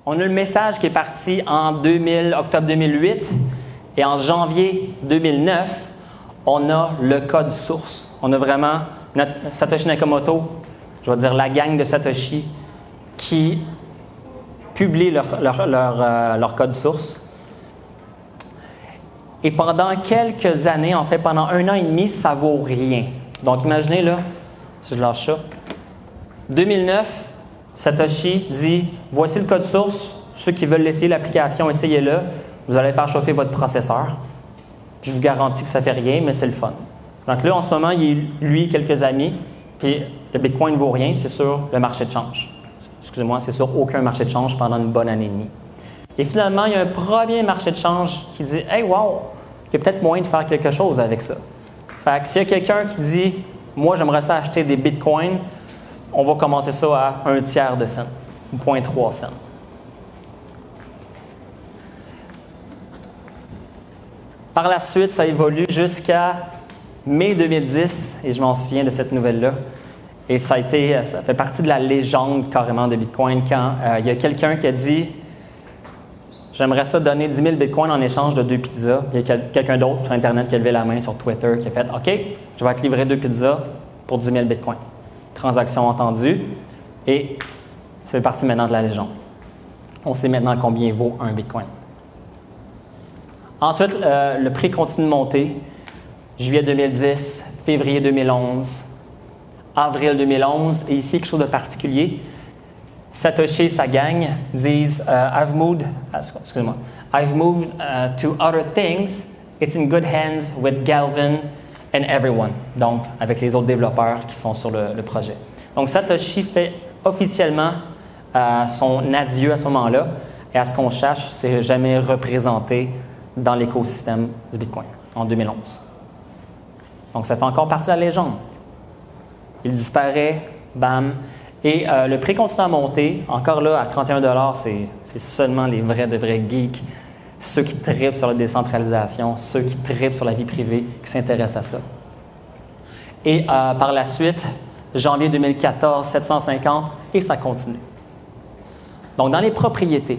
On a le message qui est parti en octobre 2008 et en janvier 2009, on a le code source. On a vraiment notre Satoshi Nakamoto, je vais dire la gang de Satoshi, qui publie leur code source. Et pendant quelques années, en fait, pendant 1 an et demi, ça ne vaut rien. Donc, imaginez, là, si je lâche ça, 2009, Satoshi dit « Voici le code source. Ceux qui veulent essayer l'application, essayez-le. Vous allez faire chauffer votre processeur. Je vous garantis que ça ne fait rien, mais c'est le fun. » Donc là, en ce moment, il y a lui quelques amis, puis le Bitcoin ne vaut rien, c'est sur le marché de change. Excusez-moi, c'est sur aucun marché de change pendant une bonne année et demie. Et finalement, il y a un premier marché de change qui dit « Hey, wow, il y a peut-être moyen de faire quelque chose avec ça. » Fait que s'il y a quelqu'un qui dit « Moi, j'aimerais ça acheter des Bitcoins », on va commencer ça à 1/3 de cent, ou 0,3 cents. Par la suite, ça évolue jusqu'à mai 2010, et je m'en souviens de cette nouvelle-là. Et ça fait partie de la légende carrément de Bitcoin quand il y a quelqu'un qui a dit « J'aimerais ça donner 10 000 Bitcoins en échange de 2 pizzas. » Il y a quelqu'un d'autre sur Internet qui a levé la main sur Twitter qui a fait « OK, je vais te livrer 2 pizzas pour 10 000 Bitcoins. » Transaction entendue, et ça fait partie maintenant de la légende. On sait maintenant combien vaut un Bitcoin. Ensuite, le prix continue de monter. Juillet 2010, février 2011, avril 2011, et ici, quelque chose de particulier. Satoshi et sa gang disent I've moved to other things. It's in good hands with Galvin and everyone. Donc, avec les autres développeurs qui sont sur le projet. Donc, Satoshi fait officiellement son adieu à ce moment-là. Et à ce qu'on cherche, c'est jamais représenté dans l'écosystème du Bitcoin en 2011. Donc, ça fait encore partie de la légende. Il disparaît, bam. Et le prix continue à monter. Encore là, à 31 $, c'est seulement les vrais geeks, ceux qui trippent sur la décentralisation, ceux qui trippent sur la vie privée, qui s'intéressent à ça. Et par la suite, janvier 2014, 750, et ça continue. Donc, dans les propriétés,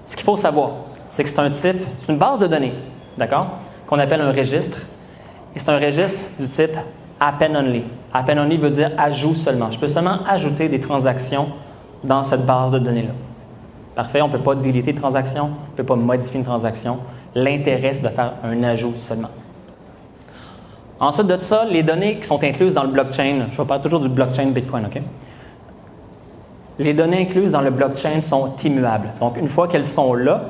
ce qu'il faut savoir, c'est que c'est une base de données, d'accord, qu'on appelle un registre. Et c'est un registre du type append only. Append only veut dire ajout seulement. Je peux seulement ajouter des transactions dans cette base de données-là. Parfait, on ne peut pas déliter de transaction, on ne peut pas modifier une transaction. L'intérêt, c'est de faire un ajout seulement. Ensuite de ça, les données qui sont incluses dans le blockchain, je vais parler toujours du blockchain Bitcoin, OK? Les données incluses dans le blockchain sont immuables. Donc, une fois qu'elles sont là,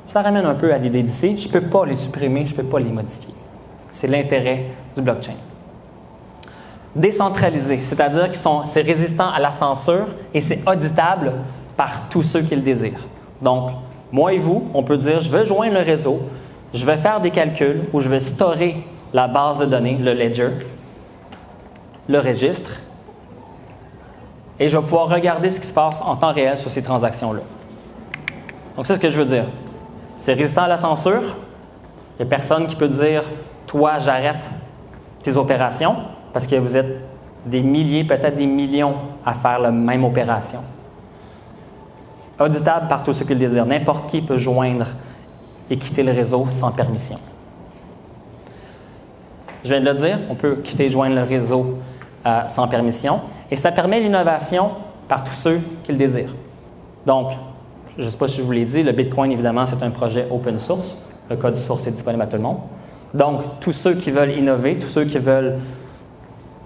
ça ramène un peu à l'idée d'ici, je ne peux pas les supprimer, je ne peux pas les modifier. C'est l'intérêt du blockchain. Décentralisé, c'est-à-dire que c'est résistant à la censure et c'est auditable par tous ceux qui le désirent. Donc, moi et vous, on peut dire, je veux joindre le réseau, je vais faire des calculs ou je vais storer la base de données, le ledger, le registre, et je vais pouvoir regarder ce qui se passe en temps réel sur ces transactions-là. Donc, c'est ce que je veux dire. C'est résistant à la censure. Il n'y a personne qui peut dire « Toi, j'arrête tes opérations » parce que vous êtes des milliers, peut-être des millions à faire la même opération. Auditable par tous ceux qui le désirent. N'importe qui peut joindre et quitter le réseau sans permission. Je viens de le dire, on peut quitter et joindre le réseau sans permission. Et ça permet l'innovation par tous ceux qui le désirent. Donc, je ne sais pas si je vous l'ai dit, le Bitcoin, évidemment, c'est un projet open source. Le code source est disponible à tout le monde. Donc, tous ceux qui veulent innover, tous ceux qui veulent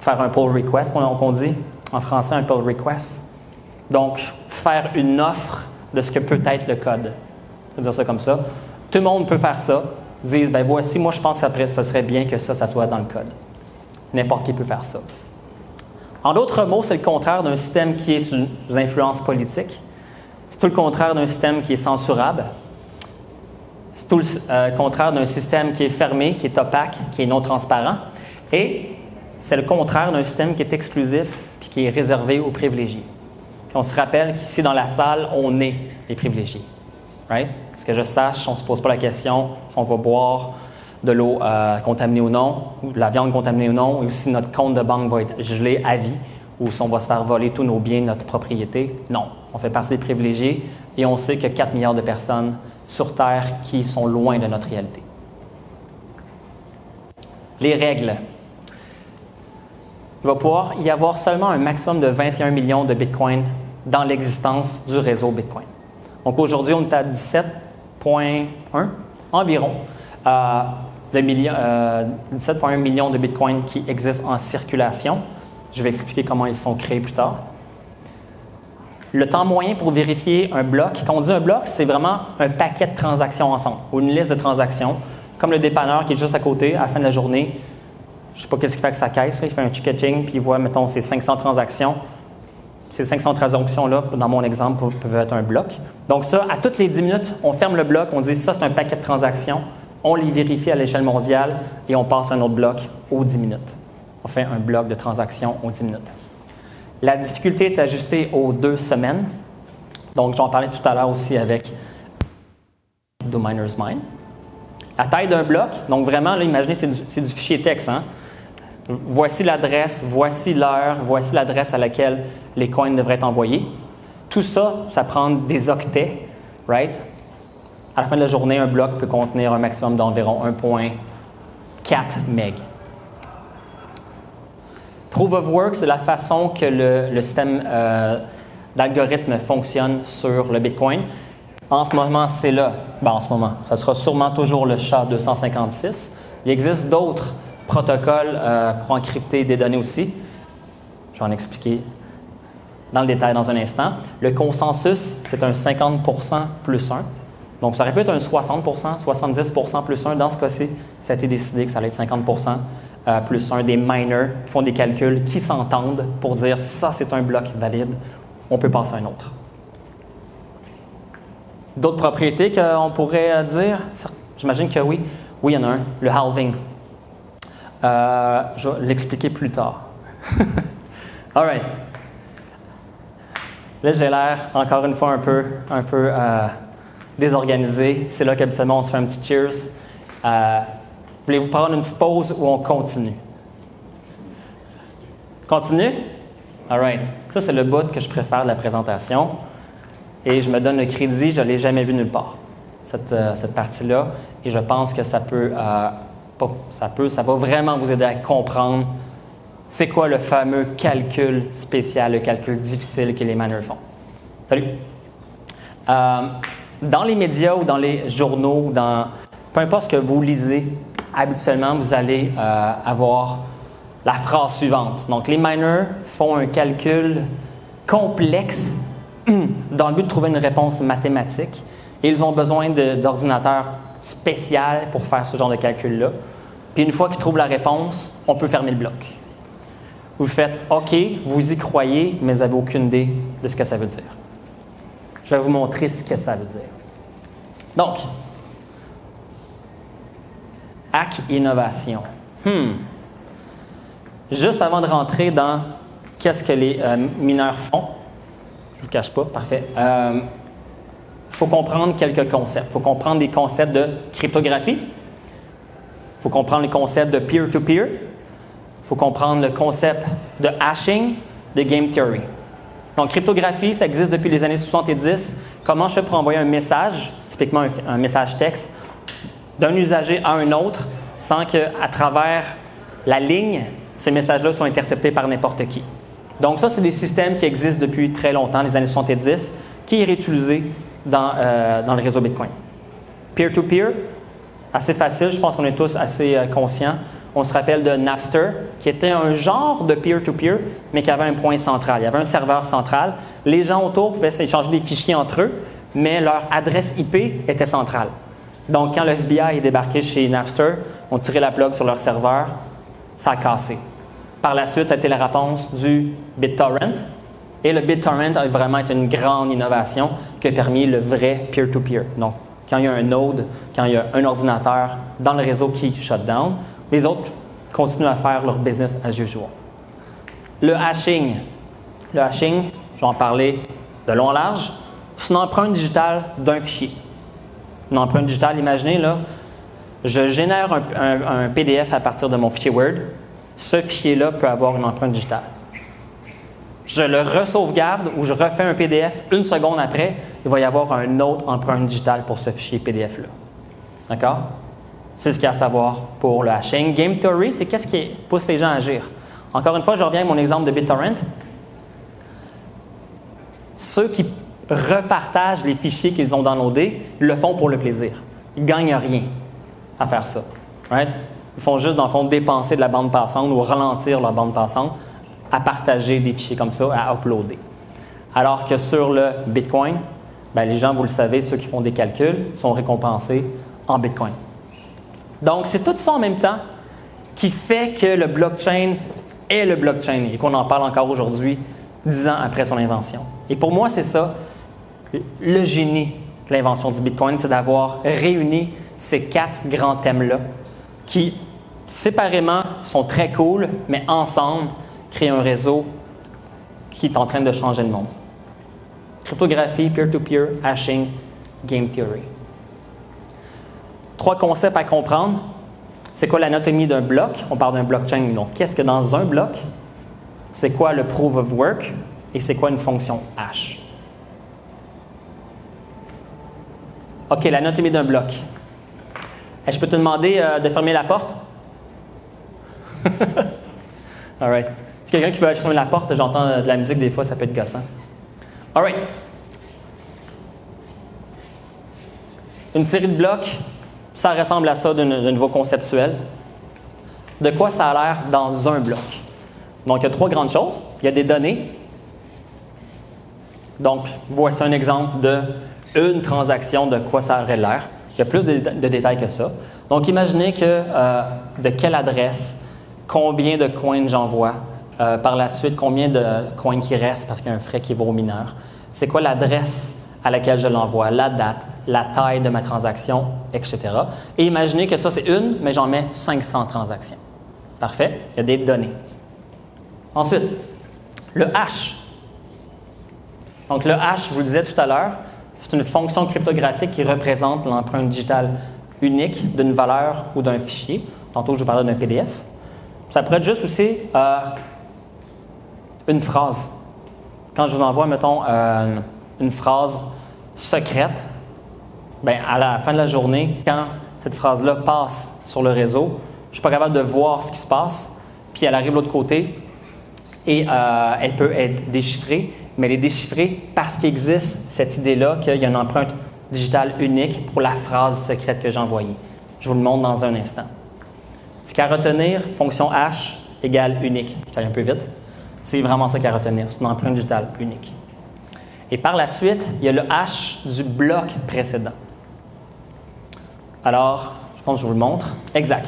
faire un pull request, qu'on dit en français un pull request. Donc, faire une offre de ce que peut être le code. Je vais dire ça comme ça. Tout le monde peut faire ça. Disent, ben voici, moi je pense que ça serait bien que ça soit dans le code. N'importe qui peut faire ça. En d'autres mots, c'est le contraire d'un système qui est sous influence politique. C'est tout le contraire d'un système qui est censurable. C'est tout le contraire d'un système qui est fermé, qui est opaque, qui est non transparent. Et c'est le contraire d'un système qui est exclusif puis qui est réservé aux privilégiés. Puis on se rappelle qu'ici dans la salle, on est les privilégiés. Right? Ce que je sache, on ne se pose pas la question si on va boire de l'eau contaminée ou non, ou de la viande contaminée ou non, ou si notre compte de banque va être gelé à vie, ou si on va se faire voler tous nos biens, notre propriété. Non, on fait partie des privilégiés et on sait qu'il y a 4 milliards de personnes sur Terre qui sont loin de notre réalité. Les règles. Il va pouvoir y avoir seulement un maximum de 21 millions de Bitcoin dans l'existence du réseau Bitcoin. Donc aujourd'hui, on est à 17,1 environ 17,1 millions de Bitcoin qui existent en circulation. Je vais expliquer comment ils sont créés plus tard. Le temps moyen pour vérifier un bloc, quand on dit un bloc, c'est vraiment un paquet de transactions ensemble ou une liste de transactions, comme le dépanneur qui est juste à côté à la fin de la journée. Je ne sais pas qu'est-ce qu'il fait avec sa caisse, il fait un ticketing puis il voit, mettons, ses 500 transactions. Ces 500 transactions-là, dans mon exemple, peuvent être un bloc. Donc ça, à toutes les 10 minutes, on ferme le bloc, on dit ça, c'est un paquet de transactions. On les vérifie à l'échelle mondiale et on passe à un autre bloc aux 10 minutes. On fait un bloc de transactions aux 10 minutes. La difficulté est ajustée aux 2 semaines. Donc, j'en parlais tout à l'heure aussi avec The Miner's Mind. La taille d'un bloc, donc vraiment, là, imaginez, c'est du fichier texte. Hein? Voici l'adresse, voici l'heure, voici l'adresse à laquelle les coins devraient être envoyés. Tout ça, ça prend des octets, right? À la fin de la journée, un bloc peut contenir un maximum d'environ 1,4 MB. Proof of Work, c'est la façon que le système d'algorithme fonctionne sur le Bitcoin. En ce moment, c'est là. En ce moment, ça sera sûrement toujours le SHA-256. Il existe d'autres protocoles pour encrypter des données aussi. Je vais en expliquer dans le détail dans un instant. Le consensus, c'est un 50% plus 1. Donc, ça aurait pu être un 60%, 70% plus 1. Dans ce cas-ci, ça a été décidé que ça allait être 50% plus 1 des miners qui font des calculs, qui s'entendent pour dire ça, c'est un bloc valide, on peut passer à un autre. D'autres propriétés qu'on pourrait dire? J'imagine que oui. Oui, il y en a un, le halving. Je vais l'expliquer plus tard. All right. Là, j'ai l'air, encore une fois, un peu désorganisé. C'est là qu'habituellement, on se fait un petit cheers. Voulez-vous prendre une petite pause ou on continue? Continue? All right. Ça, c'est le bout que je préfère de la présentation. Et je me donne le crédit, je ne l'ai jamais vu nulle part, cette partie-là. Et je pense que ça va vraiment vous aider à comprendre c'est quoi le fameux calcul spécial, le calcul difficile que les miners font. Salut! Dans les médias ou dans les journaux, peu importe ce que vous lisez, habituellement, vous allez avoir la phrase suivante. Donc, les miners font un calcul complexe dans le but de trouver une réponse mathématique. Et ils ont besoin d'ordinateurs spéciaux pour faire ce genre de calcul-là. Puis une fois qu'ils trouvent la réponse, on peut fermer le bloc. Vous faites « OK », vous y croyez, mais vous n'avez aucune idée de ce que ça veut dire. Je vais vous montrer ce que ça veut dire. Donc, hack innovation. Juste avant de rentrer dans qu'est-ce que les mineurs font, je ne vous cache pas, parfait. Il faut comprendre quelques concepts. Il faut comprendre des concepts de cryptographie. Il faut comprendre les concepts de peer-to-peer. Il faut comprendre le concept de hashing, de game theory. Donc, cryptographie, ça existe depuis les années 70. Comment je fais pour envoyer un message, typiquement un message texte, d'un usager à un autre, sans qu'à travers la ligne, ces messages-là soient interceptés par n'importe qui. Donc ça, c'est des systèmes qui existent depuis très longtemps, les années 70, qui est réutilisé dans le réseau Bitcoin. Peer-to-peer, assez facile, je pense qu'on est tous assez conscients. On se rappelle de Napster, qui était un genre de peer-to-peer, mais qui avait un point central. Il y avait un serveur central. Les gens autour pouvaient échanger des fichiers entre eux, mais leur adresse IP était centrale. Donc, quand le FBI est débarqué chez Napster, on tirait la plug sur leur serveur, ça a cassé. Par la suite, ça a été la réponse du BitTorrent. Et le BitTorrent a vraiment été une grande innovation qui a permis le vrai peer-to-peer. Donc, quand il y a un node, quand il y a un ordinateur dans le réseau qui shut down, les autres continuent à faire leur business as usual. Le hashing. Le hashing, je vais en parler de long en large, c'est une empreinte digitale d'un fichier. Une empreinte digitale, imaginez, là, je génère un PDF à partir de mon fichier Word. Ce fichier-là peut avoir une empreinte digitale. je le re-sauvegarde ou je refais un PDF une seconde après, il va y avoir un autre empreinte digitale pour ce fichier PDF-là. D'accord? C'est ce qu'il y a à savoir pour le hashing. Game theory, c'est qu'est-ce qui pousse les gens à agir. Encore une fois, je reviens à mon exemple de BitTorrent. Ceux qui repartagent les fichiers qu'ils ont downloadés le font pour le plaisir. Ils ne gagnent rien à faire ça. Right? Ils font juste, dans le fond, dépenser de la bande passante ou ralentir leur bande passante à partager des fichiers comme ça, à uploader. Alors que sur le Bitcoin, ben, les gens, vous le savez, ceux qui font des calculs sont récompensés en Bitcoin. Donc, c'est tout ça en même temps qui fait que le blockchain est le blockchain et qu'on en parle encore aujourd'hui, 10 ans après son invention. Et pour moi, c'est ça, le génie de l'invention du Bitcoin, c'est d'avoir réuni ces 4 grands thèmes-là qui, séparément, sont très cool, mais ensemble, créent un réseau qui est en train de changer le monde. Cryptographie, peer-to-peer, hashing, game theory. 3 concepts à comprendre. C'est quoi l'anatomie d'un bloc? On parle d'un blockchain. Donc, qu'est-ce que dans un bloc? C'est quoi le proof of work? Et c'est quoi une fonction hash? OK, l'anatomie d'un bloc. Je peux te demander de fermer la porte? All right. Si quelqu'un qui veut fermer la porte, j'entends de la musique des fois, ça peut être gossant. All right. Une série de blocs, ça ressemble à ça d'un niveau conceptuel. De quoi ça a l'air dans un bloc? Donc, il y a 3 grandes choses. Il y a des données. Donc, voici un exemple d'une transaction, de quoi ça aurait l'air. Il y a plus de détails que ça. Donc, imaginez que de quelle adresse, combien de coins j'envoie, par la suite, combien de coins qui restent parce qu'il y a un frais qui va au mineur. C'est quoi l'adresse à laquelle je l'envoie, la date, la taille de ma transaction, etc. Et imaginez que ça, c'est une, mais j'en mets 500 transactions. Parfait, il y a des données. Ensuite, le hash. Donc, le hash, je vous le disais tout à l'heure, c'est une fonction cryptographique qui représente l'empreinte digitale unique d'une valeur ou d'un fichier. Tantôt, je vous parlais d'un PDF. Ça pourrait être juste aussi une phrase. Quand je vous envoie, mettons, une phrase secrète, bien, à la fin de la journée, quand cette phrase-là passe sur le réseau, je ne suis pas capable de voir ce qui se passe, puis elle arrive de l'autre côté et elle peut être déchiffrée, mais elle est déchiffrée parce qu'il existe cette idée-là qu'il y a une empreinte digitale unique pour la phrase secrète que j'ai envoyée. Je vous le montre dans un instant. Ce qu'à retenir, fonction hash égale unique. Je vais aller un peu vite. C'est vraiment ça qu'à retenir. C'est une empreinte digitale unique. Et par la suite, il y a le hash du bloc précédent. Alors, je pense que je vous le montre. Exact.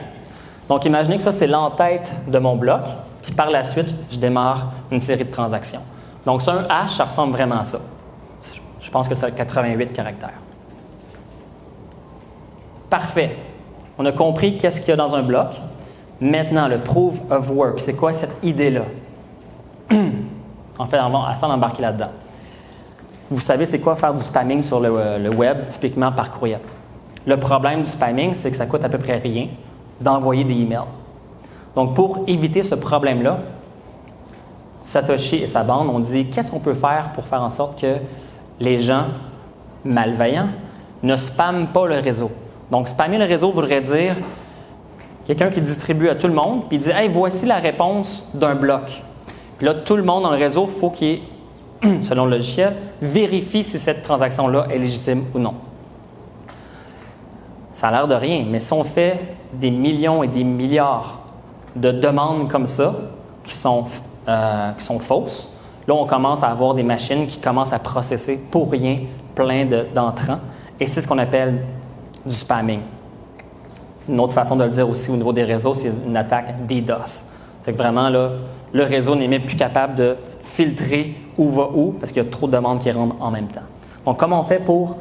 Donc, imaginez que ça, c'est l'entête de mon bloc. Puis par la suite, je démarre une série de transactions. Donc, ça, un hash, ça ressemble vraiment à ça. Je pense que c'est 88 caractères. Parfait. On a compris qu'est-ce qu'il y a dans un bloc. Maintenant, le proof of work, c'est quoi cette idée-là? En fait, afin d'embarquer là-dedans. Vous savez, c'est quoi faire du spamming sur le web, typiquement par courriel? Le problème du spamming, c'est que ça coûte à peu près rien d'envoyer des emails. Donc, pour éviter ce problème-là, Satoshi et sa bande ont dit qu'est-ce qu'on peut faire pour faire en sorte que les gens malveillants ne spamment pas le réseau. Donc, spammer le réseau voudrait dire quelqu'un qui distribue à tout le monde, puis il dit « Hey, voici la réponse d'un bloc. » Puis là, tout le monde dans le réseau, il faut qu'il, selon le logiciel, vérifie si cette transaction-là est légitime ou non. Ça a l'air de rien, mais si on fait des millions et des milliards de demandes comme ça, qui sont fausses, là, on commence à avoir des machines qui commencent à processer pour rien plein d'entrants. Et c'est ce qu'on appelle du spamming. Une autre façon de le dire aussi au niveau des réseaux, c'est une attaque DDoS. C'est que vraiment, là, le réseau n'est même plus capable de filtrer où va où parce qu'il y a trop de demandes qui rentrent en même temps. Donc, comment on fait pour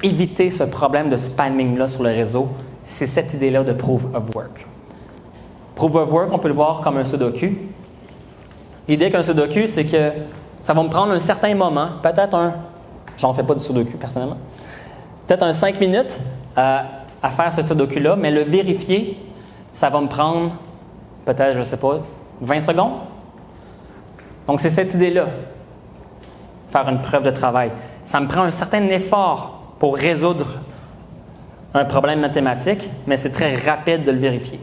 éviter ce problème de spamming-là sur le réseau? C'est cette idée-là de Proof of Work. Proof of Work, on peut le voir comme un sudoku. L'idée qu'un sudoku, c'est que ça va me prendre un certain moment, peut-être j'en fais pas du sudoku personnellement, peut-être 5 minutes à faire ce sudoku-là, mais le vérifier, ça va me prendre peut-être, je ne sais pas, 20 secondes. Donc, c'est cette idée-là, faire une preuve de travail. Ça me prend un certain effort pour résoudre un problème mathématique, mais c'est très rapide de le vérifier.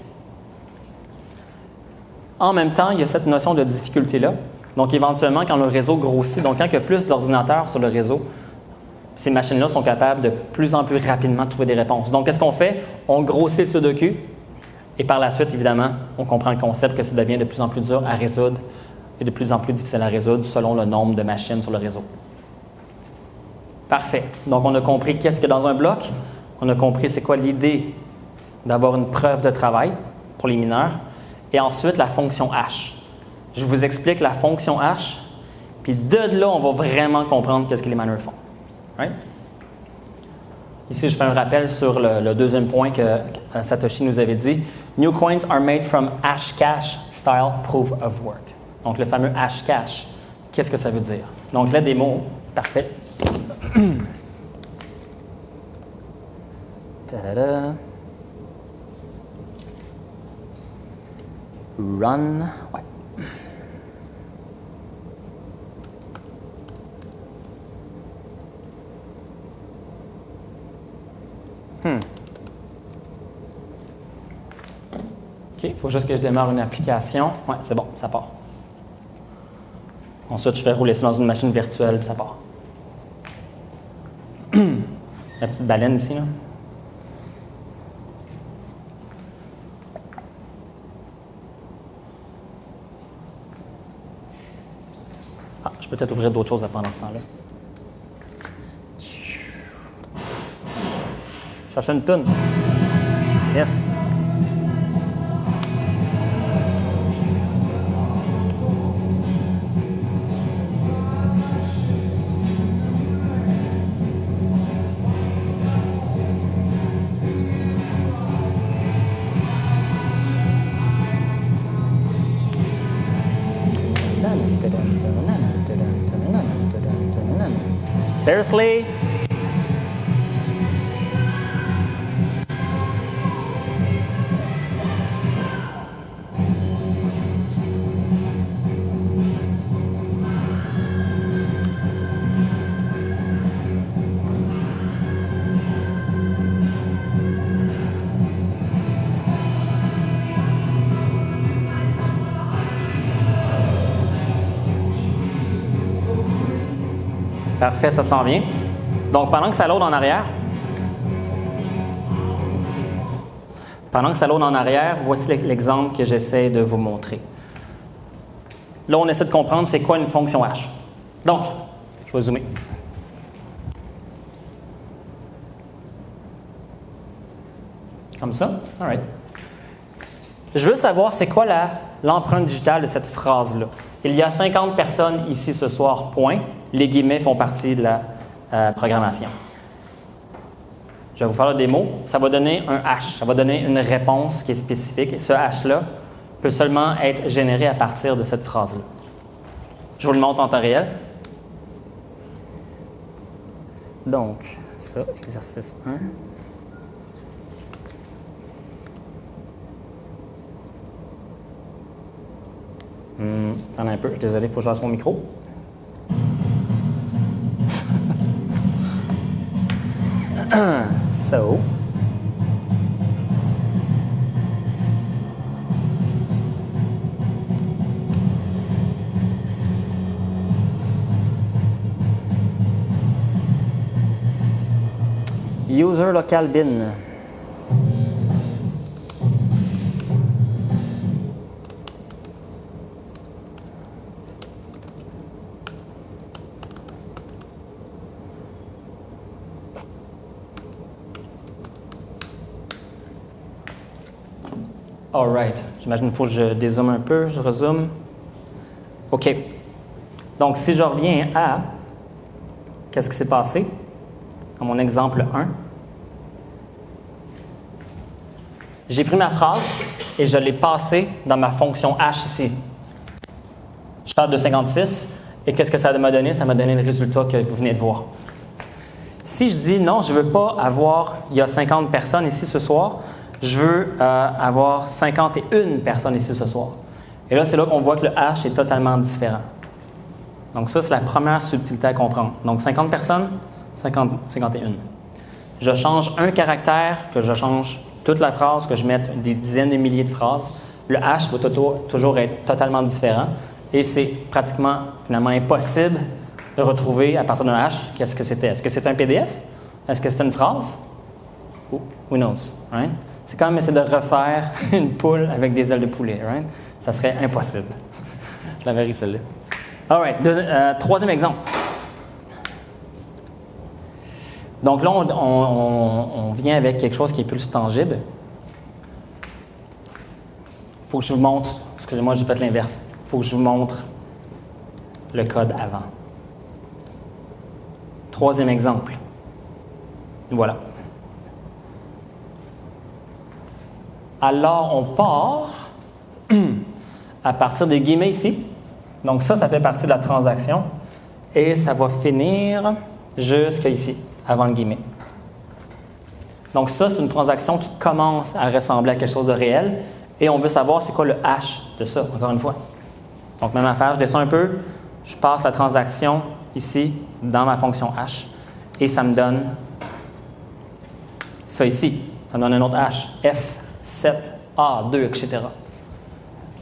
En même temps, il y a cette notion de difficulté-là. Donc, éventuellement, quand le réseau grossit, donc quand il y a plus d'ordinateurs sur le réseau, ces machines-là sont capables de plus en plus rapidement trouver des réponses. Donc, qu'est-ce qu'on fait? On grossit le Sudoku et par la suite, évidemment, on comprend le concept que ça devient de plus en plus dur à résoudre et de plus en plus difficile à résoudre selon le nombre de machines sur le réseau. Parfait. Donc, on a compris qu'est-ce qu'il y a dans un bloc. On a compris c'est quoi l'idée d'avoir une preuve de travail pour les mineurs. Et ensuite, la fonction H. Je vous explique la fonction H, puis de là, on va vraiment comprendre qu'est-ce que les miners font. Right? Ici, je fais un rappel sur le deuxième point que Satoshi nous avait dit. New coins are made from Hashcash style proof of work. Donc, le fameux Hashcash, qu'est-ce que ça veut dire? Donc, la démo, parfait. Ta-da-da. Run. Ouais. OK, il faut juste que je démarre une application. Ouais, c'est bon, ça part. Ensuite, je fais rouler ça dans une machine virtuelle, puis ça part. La petite baleine ici, là. Ah, je peux peut-être ouvrir d'autres choses pendant ce temps-là. Chercher une toune. Yes. Seriously? Parfait, ça s'en vient. Donc, pendant que ça load en arrière, voici l'exemple que j'essaie de vous montrer. Là, on essaie de comprendre c'est quoi une fonction H. Donc, je vais zoomer. Comme ça. All right. Je veux savoir c'est quoi l'empreinte digitale de cette phrase-là. Il y a 50 personnes ici ce soir, point. Les guillemets font partie de la programmation. Je vais vous faire la démo. Ça va donner un H. Ça va donner une réponse qui est spécifique. Et ce H-là peut seulement être généré à partir de cette phrase-là. Je vous le montre en temps réel. Donc, ça, exercice 1. Attends un peu, je suis désolé, il faut que je lance mon micro. So. User local bin. All right. J'imagine qu'il faut que je dézoome un peu, je rezoome. OK. Donc, si je reviens à qu'est-ce qui s'est passé dans mon exemple 1, j'ai pris ma phrase et je l'ai passée dans ma fonction H ici. Chat de 56. Et qu'est-ce que ça m'a donné? Ça m'a donné le résultat que vous venez de voir. Si je dis non, je ne veux pas avoir, il y a 50 personnes ici ce soir, je veux avoir 51 personnes ici ce soir. Et là, c'est là qu'on voit que le H est totalement différent. Donc ça, c'est la première subtilité à comprendre. Donc 50 personnes, 51. Je change un caractère, que je change toute la phrase, que je mette des dizaines de milliers de phrases. Le hash va toujours être totalement différent. Et c'est pratiquement, finalement, impossible de retrouver à partir d'un hash qu'est-ce que c'était. Est-ce que c'est un PDF? Est-ce que c'est une phrase? Who knows, right? C'est comme essayer de refaire une poule avec des ailes de poulet, right? Ça serait impossible. Je la verrai celle-là. All right, troisième exemple. Donc là, on vient avec quelque chose qui est plus tangible. Il faut que je vous montre, excusez-moi, j'ai fait l'inverse. Il faut que je vous montre le code avant. Troisième exemple. Voilà. Alors, on part à partir des guillemets ici. Donc ça fait partie de la transaction. Et ça va finir jusqu'à ici, avant le guillemet. Donc ça, c'est une transaction qui commence à ressembler à quelque chose de réel. Et on veut savoir c'est quoi le hash de ça, encore une fois. Donc même affaire, je descends un peu, je passe la transaction ici, dans ma fonction hash. Et ça me donne ça ici. Ça me donne un autre hash. F7, A2, etc.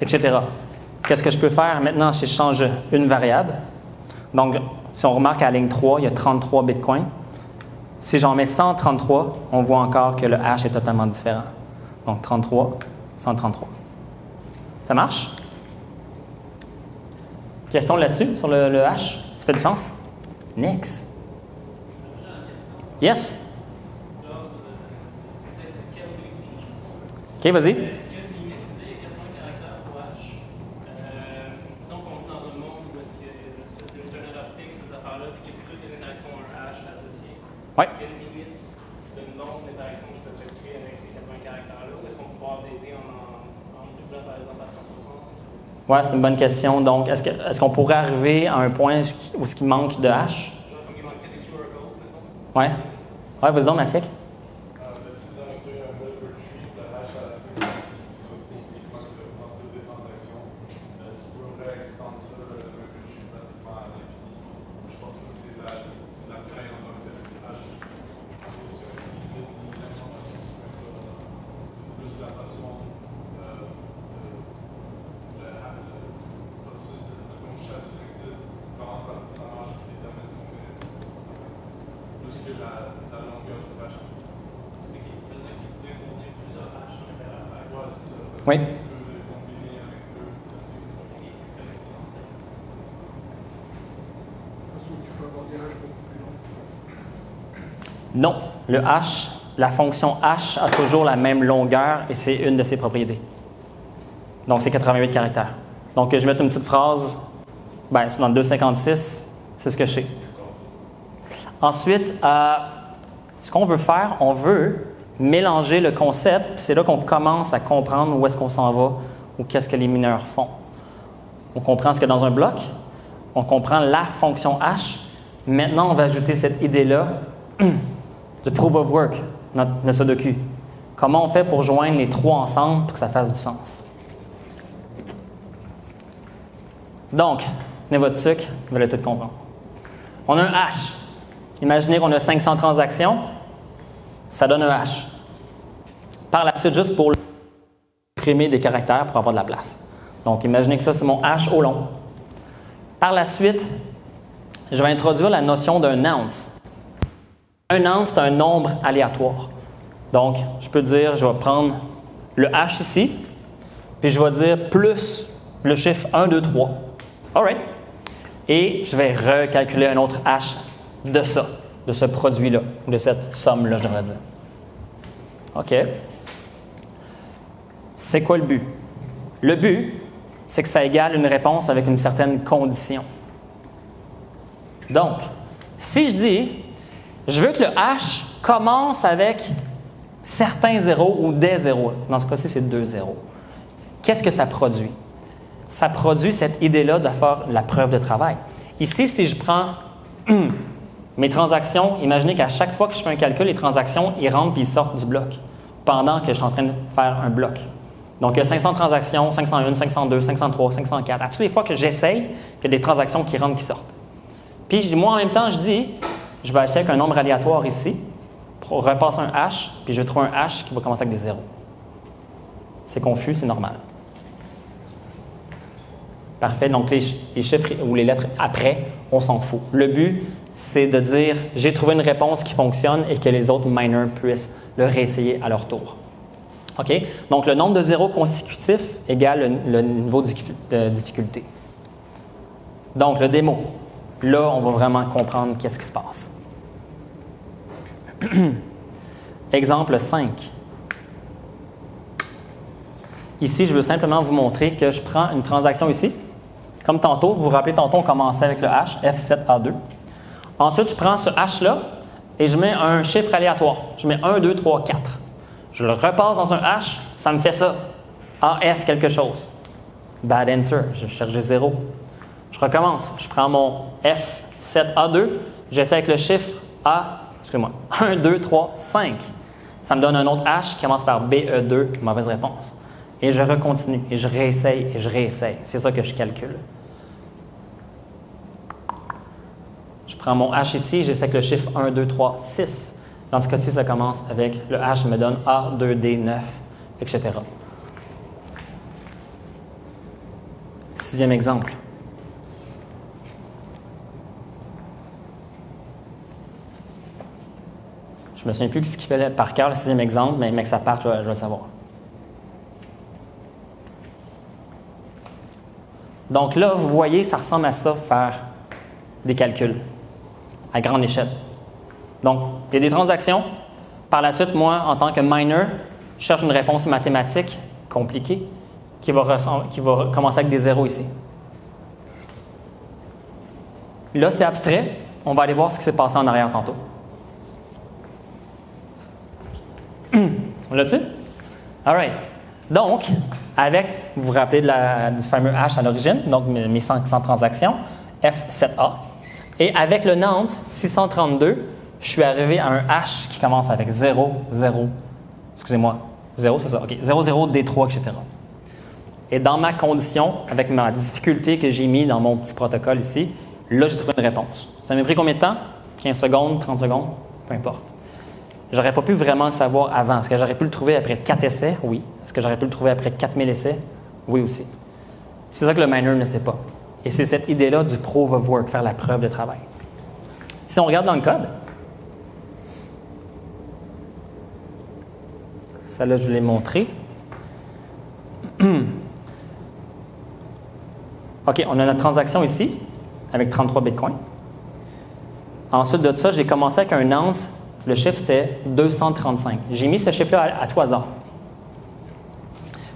etc. Qu'est-ce que je peux faire maintenant si je change une variable? Donc, si on remarque à la ligne 3, il y a 33 bitcoins. Si j'en mets 133, on voit encore que le hash est totalement différent. Donc, 33, 133. Ça marche? Question là-dessus, sur le hash? Ça fait du sens? Next. Yes? OK, vas-y. Oui. Est-ce qu'il y a une limite de nombre d'interactions que je peux effectuer avec ces 80 caractères-là ou est-ce qu'on peut pouvoir updater en doublant par exemple à 160? Oui, c'est une bonne question. Donc, est-ce qu'on pourrait arriver à un point où il manque de hash? Genre comme il manquerait des QR codes, mettons? Oui. Oui, vas-y donc, Massiek. Si dans un web tree, le hash à la fin, qui soit uniquement le pourcentage des transactions, tu pourrais extendre ça, le web tree, pratiquement à l'infini. Je pense que c'est la vraie en tant que tel du hash. C'est l'information sur c'est plus la façon le processus de conchette de synthèse, comment ça marche, qui détermine combien plus que la longueur du hash. Oui. Non, le hash, la fonction hash a toujours la même longueur et c'est une de ses propriétés. Donc, c'est 88 caractères. Donc, je vais mettre une petite phrase, c'est dans le 256, c'est ce que je sais. Ensuite, ce qu'on veut faire, on veut mélanger le concept, c'est là qu'on commence à comprendre où est-ce qu'on s'en va ou qu'est-ce que les mineurs font. On comprend ce qu'il y a dans un bloc, on comprend la fonction hash. Maintenant, on va ajouter cette idée-là de proof of work, notre Sudoku. Comment on fait pour joindre les trois ensemble pour que ça fasse du sens? Donc, tenez votre sucre, vous allez tout comprendre. On a un hash. Imaginez qu'on a 500 transactions, ça donne un hash. Par la suite, juste pour imprimer des caractères pour avoir de la place. Donc, imaginez que ça, c'est mon hash au long. Par la suite, je vais introduire la notion d'un nonce. Un nonce, c'est un nombre aléatoire. Donc, je peux dire, je vais prendre le hash ici, puis je vais dire plus le chiffre 1, 2, 3. All right. Et je vais recalculer un autre hash de ça, de ce produit-là, de cette somme-là, j'aimerais dire. OK. C'est quoi le but? Le but, c'est que ça égale une réponse avec une certaine condition. Donc, si je dis, je veux que le hash commence avec certains zéros ou des zéros, dans ce cas-ci, c'est 2 zéros. Qu'est-ce que ça produit? Ça produit cette idée-là de faire la preuve de travail. Ici, si je prends mes transactions, imaginez qu'à chaque fois que je fais un calcul, les transactions, ils rentrent et ils sortent du bloc pendant que je suis en train de faire un bloc. Donc, il y a 500 transactions, 501, 502, 503, 504. À toutes les fois que j'essaye, il y a des transactions qui rentrent, qui sortent. Puis, moi, en même temps, je dis, je vais acheter avec un nombre aléatoire ici, pour repasser un hash, puis je vais trouver un hash qui va commencer avec des zéros. C'est confus, c'est normal. Parfait. Donc, les chiffres ou les lettres après, on s'en fout. Le but, c'est de dire, j'ai trouvé une réponse qui fonctionne et que les autres miners puissent le réessayer à leur tour. OK? Donc, le nombre de zéros consécutifs égale le niveau de difficulté. Donc, le démo. Là, on va vraiment comprendre qu'est-ce qui se passe. Exemple 5. Ici, je veux simplement vous montrer que je prends une transaction ici. Comme tantôt, vous vous rappelez, tantôt, on commençait avec le hash F7A2. Ensuite, je prends ce hash-là et je mets un chiffre aléatoire. Je mets 1, 2, 3, 4. Je le repasse dans un hash, ça me fait ça. AF quelque chose. Bad answer, je cherche 0. Je recommence. Je prends mon F7A2, j'essaie avec le chiffre A, excusez-moi, 1, 2, 3, 5. Ça me donne un autre hash qui commence par BE2, mauvaise réponse. Et je recontinue, et je réessaye, et je réessaye. C'est ça que je calcule. Je prends mon hash ici, j'essaie avec le chiffre 1, 2, 3, 6. Dans ce cas-ci, ça commence avec le hash me donne A, 2, D, 9, etc. Sixième exemple. Je ne me souviens plus de ce qu'il fallait par cœur, le sixième exemple, mais que ça parte, je vais le savoir. Donc là, vous voyez, ça ressemble à ça, faire des calculs à grande échelle. Donc, il y a des transactions. Par la suite, moi, en tant que miner, je cherche une réponse mathématique compliquée qui va commencer avec des zéros ici. Là, c'est abstrait. On va aller voir ce qui s'est passé en arrière tantôt. On l'a-tu? All right. Donc, vous vous rappelez du fameux hash à l'origine, donc mes 500 transactions, F7A. Et avec le Nantes 632, je suis arrivé à un hash qui commence avec 0, 0, excusez-moi, 0, c'est ça, OK, 0, 0, D3, etc. Et dans ma condition, avec ma difficulté que j'ai mis dans mon petit protocole ici, là, j'ai trouvé une réponse. Ça m'a pris combien de temps? 15 secondes, 30 secondes, peu importe. J'aurais pas pu vraiment le savoir avant. Est-ce que j'aurais pu le trouver après 4 essais? Oui. Est-ce que j'aurais pu le trouver après 4000 essais? Oui aussi. C'est ça que le miner ne sait pas. Et c'est cette idée-là du proof of work, faire la preuve de travail. Si on regarde dans le code, ça là, je vous l'ai montré. OK, on a notre transaction ici, avec 33 bitcoins. Ensuite de ça, j'ai commencé avec un ounce. Le chiffre, c'était 235. J'ai mis ce chiffre-là à tout hasard.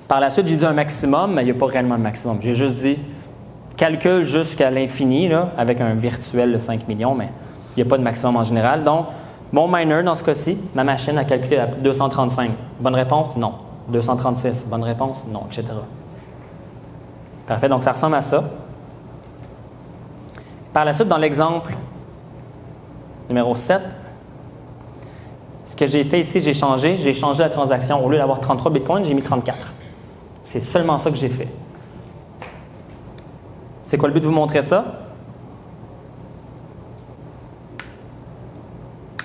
Par la suite, j'ai dit un maximum, mais il n'y a pas réellement de maximum. J'ai juste dit calcul jusqu'à l'infini, là, avec un virtuel de 5 millions, mais il n'y a pas de maximum en général. Donc, mon miner, dans ce cas-ci, ma machine a calculé à 235. Bonne réponse? Non. 236. Bonne réponse? Non, etc. Parfait. Donc, ça ressemble à ça. Par la suite, dans l'exemple numéro 7, ce que j'ai fait ici, j'ai changé la transaction. Au lieu d'avoir 33 bitcoins, j'ai mis 34. C'est seulement ça que j'ai fait. C'est quoi le but de vous montrer ça?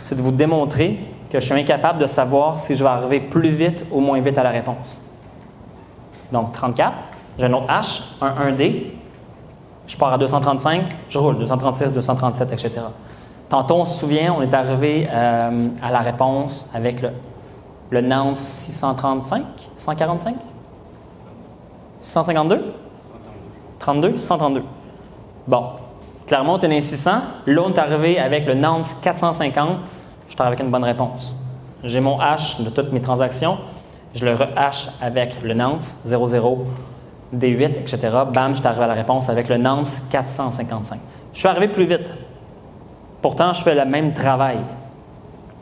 C'est de vous démontrer que je suis incapable de savoir si je vais arriver plus vite ou moins vite à la réponse. Donc, 34, j'ai un autre hash, un 1D, je pars à 235, je roule, 236, 237, etc. Tantôt, on se souvient, on est arrivé à la réponse avec le Nance 635, 145, 652, 32, 132. Bon, clairement, on tenait 600. Là, on est arrivé avec le Nance 450. Je suis avec une bonne réponse. J'ai mon hash de toutes mes transactions. Je le re-hash avec le Nance 00, D8, etc. Bam, je suis arrivé à la réponse avec le Nance 455. Je suis arrivé plus vite. Pourtant, je fais le même travail.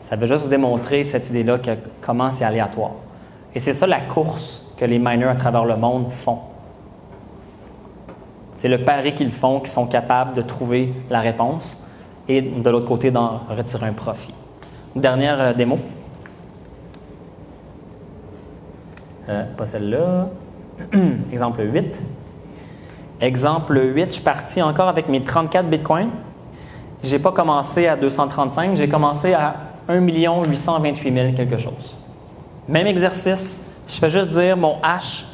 Ça veut juste vous démontrer cette idée-là que comment c'est aléatoire. Et c'est ça la course que les miners à travers le monde font. C'est le pari qu'ils font, qu'ils sont capables de trouver la réponse et de l'autre côté, d'en retirer un profit. Dernière démo. Pas celle-là. Exemple 8. Exemple 8, je suis parti encore avec mes 34 bitcoins. Je n'ai pas commencé à 235, j'ai commencé à 1 828 000 quelque chose. Même exercice, je fais juste dire mon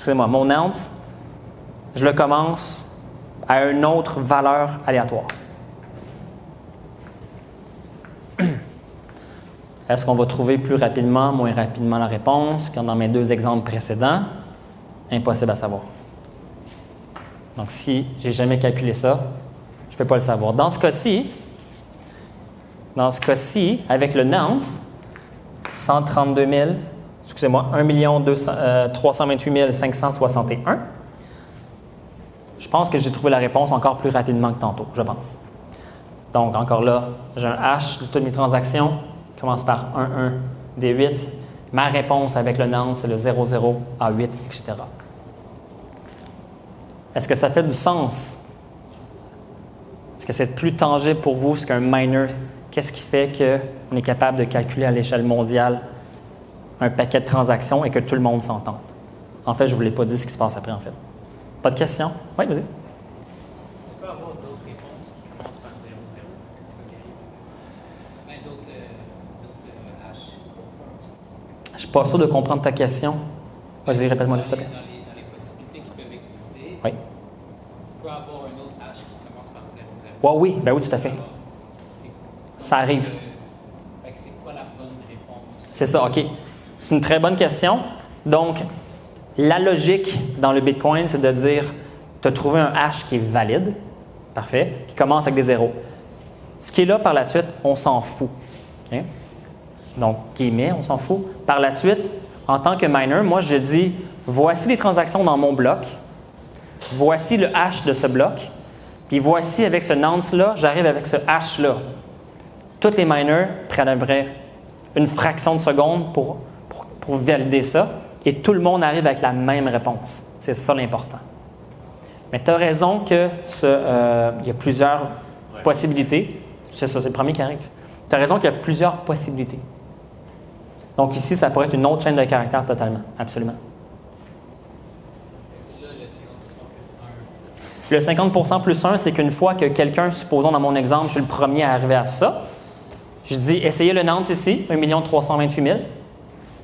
mon ounce, je le commence à une autre valeur aléatoire. Est-ce qu'on va trouver plus rapidement, moins rapidement la réponse que dans mes deux exemples précédents? Impossible à savoir. Donc, si je n'ai jamais calculé ça, je ne peux pas le savoir. Dans ce cas-ci, avec le nonce, 132 000, excusez-moi, 1 328 561, je pense que j'ai trouvé la réponse encore plus rapidement que tantôt, je pense. Donc, encore là, j'ai un hash de toutes mes transactions, commence par 1, 1, D8. Ma réponse avec le nonce, c'est le 0, 0, A8, etc. Est-ce que ça fait du sens? Est-ce que c'est plus tangible pour vous ce qu'un miner? Qu'est-ce qui fait qu'on est capable de calculer à l'échelle mondiale un paquet de transactions et que tout le monde s'entende? En fait, je ne vous l'ai pas dit ce qui se passe après, en fait. Pas de questions? Oui, vas-y. Tu peux avoir d'autres réponses qui commencent par 0, 0. C'est quoi qui arrive? Ben, d'autres hash. Je ne suis pas sûr de comprendre ta question. Vas-y, répète-moi s'il te plaît. Dans les possibilités qui peuvent exister, Oui. tu peux avoir un autre hash qui commence par 0, 0. Ouais, oui, ben oui, tout à fait. Ça arrive. Fait que c'est quoi la bonne réponse? C'est ça, OK. C'est une très bonne question. Donc, la logique dans le Bitcoin, c'est de dire, tu as trouvé un hash qui est valide, parfait, qui commence avec des zéros. Ce qui est là par la suite, on s'en fout. OK? Donc, guillemets, on s'en fout. Par la suite, en tant que miner, moi, je dis, voici les transactions dans mon bloc, voici le hash de ce bloc, puis voici avec ce nonce-là, j'arrive avec ce hash-là. Tous les miners prennent à peu près une fraction de seconde pour valider ça et tout le monde arrive avec la même réponse. C'est ça l'important. Mais tu as raison qu'il y a plusieurs possibilités. C'est ça, c'est le premier qui arrive. Tu as raison qu'il y a plusieurs possibilités. Donc ici, ça pourrait être une autre chaîne de caractères totalement. Absolument. C'est là le 50% plus 1. Le 50% plus 1, c'est qu'une fois que quelqu'un, supposons dans mon exemple, je suis le premier à arriver à ça, je dis, essayez le nonce ici, 1 328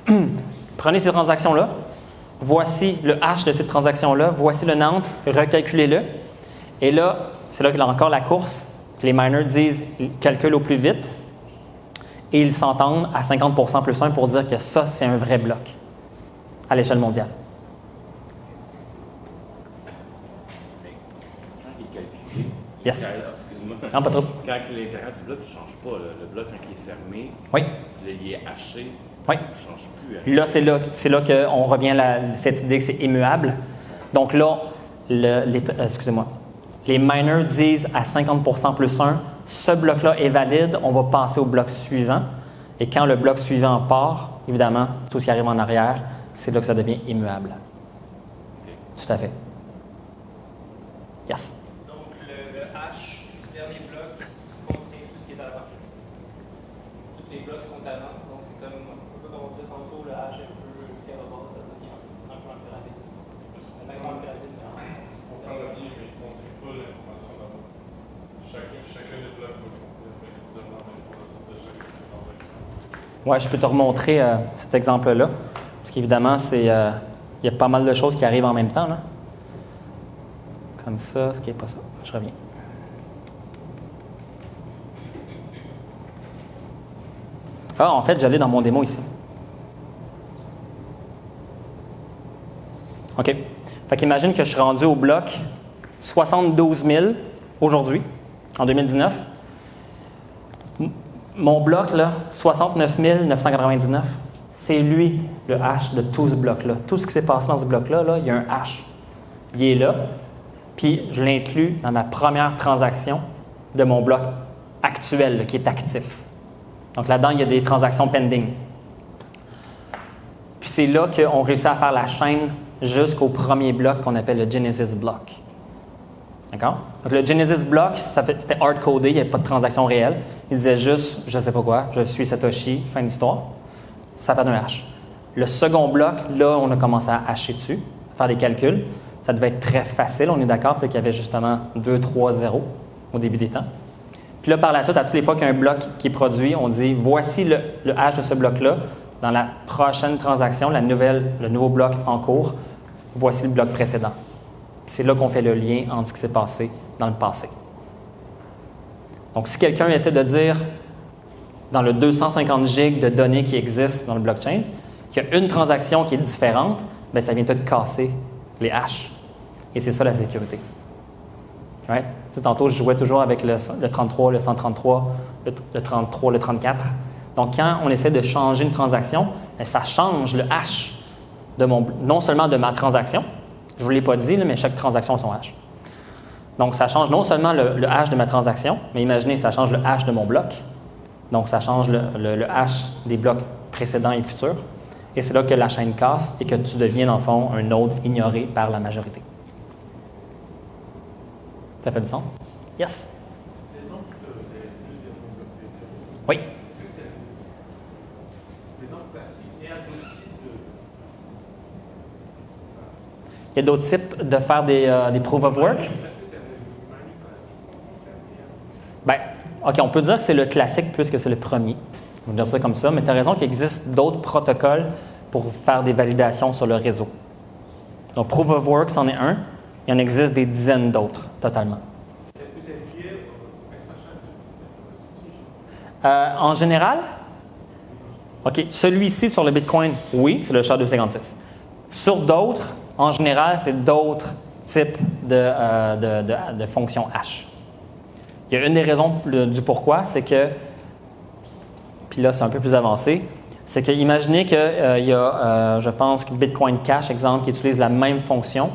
000. Prenez ces transactions-là. Voici le hash de cette transaction-là. Voici le nonce. Recalculez-le. Et là, c'est là qu'il y a encore la course. Les miners disent, ils calculent au plus vite. Et ils s'entendent à 50% plus 1 pour dire que ça, c'est un vrai bloc à l'échelle mondiale. Quand il est calculé, Yes. excuse-moi, Non, pas trop. quand l'intérieur du bloc ne change pas, le bloc quand il est fermé, Oui. là, il est haché, Oui. il ne change plus. Hein. Là, c'est là qu'on revient à cette idée que c'est immuable. Donc là, les miners disent à 50% plus 1, ce bloc-là est valide, on va passer au bloc suivant. Et quand le bloc suivant part, évidemment, tout ce qui arrive en arrière, c'est là que ça devient immuable. Okay. Tout à fait. Yes. Donc, le hash du dernier bloc contient tout ce qui est avant. Tous les blocs sont avant, donc c'est comme on dit tantôt, le hash est un peu ce qu'il y a à la base, ça devient un peu plus rapide. C'est vraiment plus rapide. C'est pour faire ça, mais on ne sait pas l'information d'abord. Chacun des blocs va utiliser l'information de chacun des transactions. Oui, je peux te remontrer cet exemple-là. Parce qu'évidemment, il y a pas mal de choses qui arrivent en même temps. Là. Comme ça, ce qui n'est pas ça. Je reviens. Ah, en fait, j'allais dans mon démo ici. OK. Fait qu'imagine que je suis rendu au bloc 72 000 aujourd'hui, en 2019. Mon bloc, là, 69 999, c'est lui le hash de tout ce bloc-là. Tout ce qui s'est passé dans ce bloc-là, là, il y a un hash. Il est là, puis je l'inclus dans ma première transaction de mon bloc actuel, là, qui est actif. Donc là-dedans, il y a des transactions pending. Puis c'est là qu'on réussit à faire la chaîne jusqu'au premier bloc qu'on appelle le Genesis block. D'accord? Donc le Genesis block, c'était hard-codé, il n'y avait pas de transaction réelle. Il disait juste, je ne sais pas quoi, je suis Satoshi, fin d'histoire. Ça fait un hash. Le second bloc, là, on a commencé à hacher dessus, à faire des calculs. Ça devait être très facile, on est d'accord, peut-être qu'il y avait justement 2, 3 zéros au début des temps. Puis là, par la suite, à toutes les fois qu'il y a un bloc qui est produit, on dit voici le hash de ce bloc-là. Dans la prochaine transaction, le nouveau bloc en cours, voici le bloc précédent. C'est là qu'on fait le lien entre ce qui s'est passé dans le passé. Donc, si quelqu'un essaie de dire dans le 250 gigs de données qui existent dans le blockchain, qu'il y a une transaction qui est différente, bien, ça vient tout casser les hashes. Et c'est ça la sécurité. Right? Tu sais, tantôt, je jouais toujours avec le 33, le 133, le 33, le 34. Donc, quand on essaie de changer une transaction, bien, ça change le hash non seulement de ma transaction, je ne vous l'ai pas dit, mais chaque transaction a son hash. Donc, ça change non seulement le hash de ma transaction, mais imaginez, ça change le hash de mon bloc. Donc, ça change le hash des blocs précédents et futurs. Et c'est là que la chaîne casse et que tu deviens, dans le fond, un node ignoré par la majorité. Ça fait du sens? Yes? L'exemple de deuxième bloc des zéros. Oui. Est-ce que c'est l'exemple classique et un autre type de. Il y a d'autres types de faire des proof of work? Est-ce que c'est le mining classique qu'on fait? Bien, OK, on peut dire que c'est le classique puisque c'est le premier. On va dire ça comme ça, mais tu as raison qu'il existe d'autres protocoles pour faire des validations sur le réseau. Donc, Proof of Work, c'en est un. Il y en existe des dizaines d'autres, totalement. Est-ce que c'est lié au SHA En général, OK, celui-ci sur le Bitcoin, oui, c'est le SHA-256. Sur d'autres, en général, c'est d'autres types de fonctions hash. Il y a une des raisons du pourquoi, c'est que, puis là, c'est un peu plus avancé, c'est que imaginez qu'il y a, je pense, Bitcoin Cash, exemple, qui utilise la même fonction.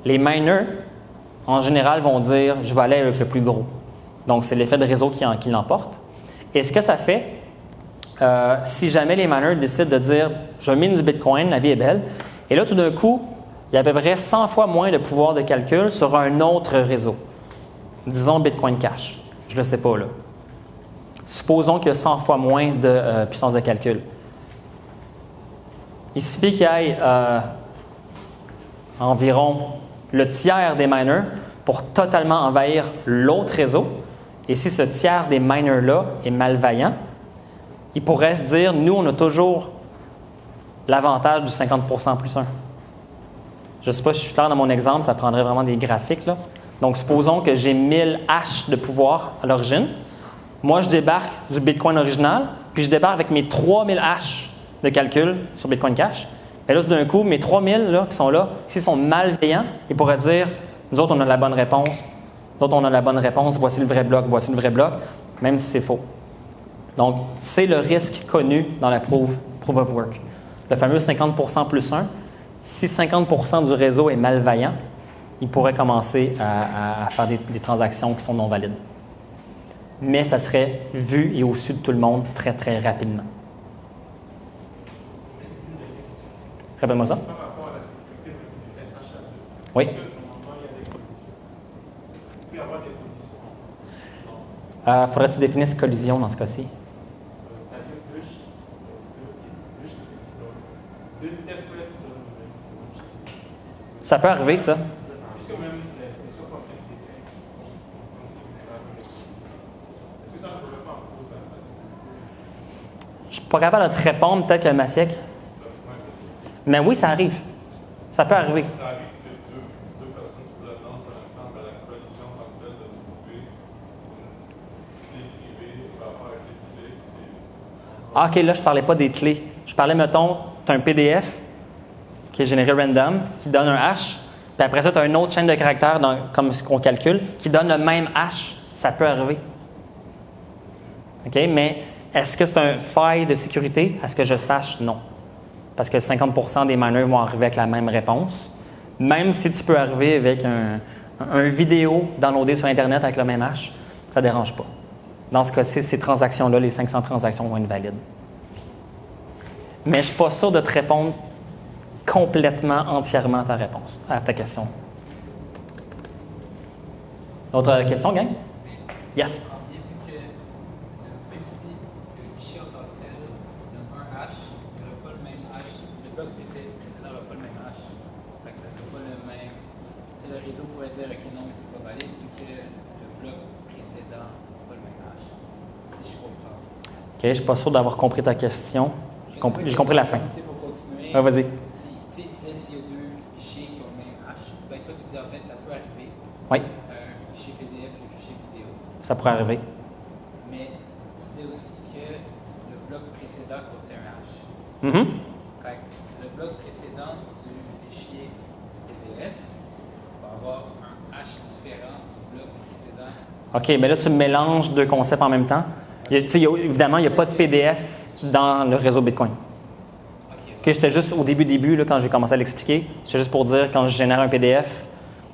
Les miners, en général, vont dire « je vais aller avec le plus gros ». Donc, c'est l'effet de réseau qui l'emporte. Et ce que ça fait, si jamais les miners décident de dire « je mine du Bitcoin, la vie est belle », et là, tout d'un coup, il y a à peu près 100 fois moins de pouvoir de calcul sur un autre réseau. Disons Bitcoin Cash. Je ne le sais pas, là. Supposons qu'il y a 100 fois moins de puissance de calcul. Il suffit qu'il y ait environ le tiers des miners pour totalement envahir l'autre réseau. Et si ce tiers des miners-là est malveillant, il pourrait se dire, nous, on a toujours l'avantage du 50% plus 1. Je ne sais pas si je suis clair dans mon exemple, ça prendrait vraiment des graphiques, là. Donc, supposons que j'ai 1000 hash de pouvoir à l'origine. Moi, je débarque du Bitcoin original, puis je débarque avec mes 3000 hash de calcul sur Bitcoin Cash. Et là, tout d'un coup, mes 3000 là, qui sont là, s'ils sont malveillants, ils pourraient dire « nous autres, on a la bonne réponse. Nous autres, on a la bonne réponse. Voici le vrai bloc. Voici le vrai bloc. » Même si c'est faux. Donc, c'est le risque connu dans la proof of work. Le fameux 50% plus 1. Si 50% du réseau est malveillant, il pourrait commencer à faire des transactions qui sont non valides. Mais ça serait vu et au-dessus de tout le monde très, très rapidement. Répète-moi ça. Par rapport à la sécurité du SHA2, Oui. est-ce que normalement il y a des conditions? Il peut y avoir des conditions. Faudrait que tu définisses collision dans ce cas-ci. C'est-à-dire deux tests qui donnent Ça peut arriver, ça. puisque même les fonctions comme MD5, est-ce que ça ne pourrait pas en cause la sécurité? Je suis pas capable de te répondre, peut-être que Massiek. C'est pratiquement impossible. Mais oui, ça arrive. Ça peut arriver. Ça arrive que deux personnes trouvent la danse en même temps, mais la collision en tant que telle de trouver une clé privée par rapport à la clé privée, c'est. Ah, OK, là, je parlais pas des clés. Je parlais, mettons, tu as un PDF qui est généré random, qui donne un hash, puis après ça, tu as une autre chaîne de caractères, comme ce qu'on calcule, qui donne le même hash. Ça peut arriver. OK, mais est-ce que c'est un faille de sécurité? À ce que je sache, non. Parce que 50% des miners vont arriver avec la même réponse. Même si tu peux arriver avec un vidéo downloadé sur Internet avec le même hash, ça ne dérange pas. Dans ce cas-ci, ces transactions-là, les 500 transactions vont être valides. Mais je ne suis pas sûr de te répondre complètement, entièrement à ta question. D'autres questions, gang? Yes? Vu que même si le fichier en tant que tel donne un hash, il n'y aura pas le même hash de bloc précédent n'aura pas le même hash. Fait que ça sera pas le même. C'est le réseau pourrait dire ok non mais c'est pas valide vu que le bloc précédent n'a pas le même hash. Si je comprends. OK, je ne suis pas sûr d'avoir compris ta question. J'ai compris la fin. Pour continuer, Ah, vas-y. si tu disais s'il y a deux fichiers qui ont le même hash, ben toi tu disais en fait ça peut arriver. Oui, Un fichier PDF et un fichier vidéo. ça pourrait arriver. Mais tu disais aussi que le bloc précédent contient un hash. Mhm. Fait que le bloc précédent du fichier PDF va avoir un hash différent du bloc précédent. OK, mais là, tu mélanges deux concepts en même temps. Évidemment, il n'y a pas de PDF dans le réseau Bitcoin. OK, j'étais juste au début, là, quand j'ai commencé à l'expliquer. C'est juste pour dire, quand je génère un PDF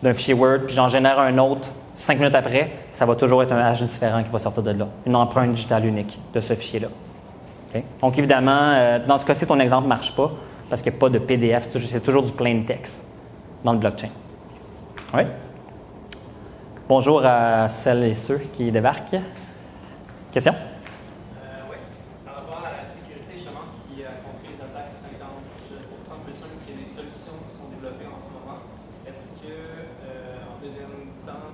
d'un fichier Word, puis j'en génère un autre 5 minutes après, ça va toujours être un hash différent qui va sortir de là. Une empreinte digitale unique de ce fichier-là. OK? Donc, évidemment, dans ce cas-ci, ton exemple ne marche pas parce qu'il n'y a pas de PDF. C'est toujours du plain text dans le blockchain. Oui? Bonjour à celles et ceux qui débarquent. Question? Oui. Par rapport à la sécurité, justement, qui a contre les attaques 50% plus 1, est-ce qu'il y a des solutions qui sont développées en ce moment? Est-ce que, en deuxième temps,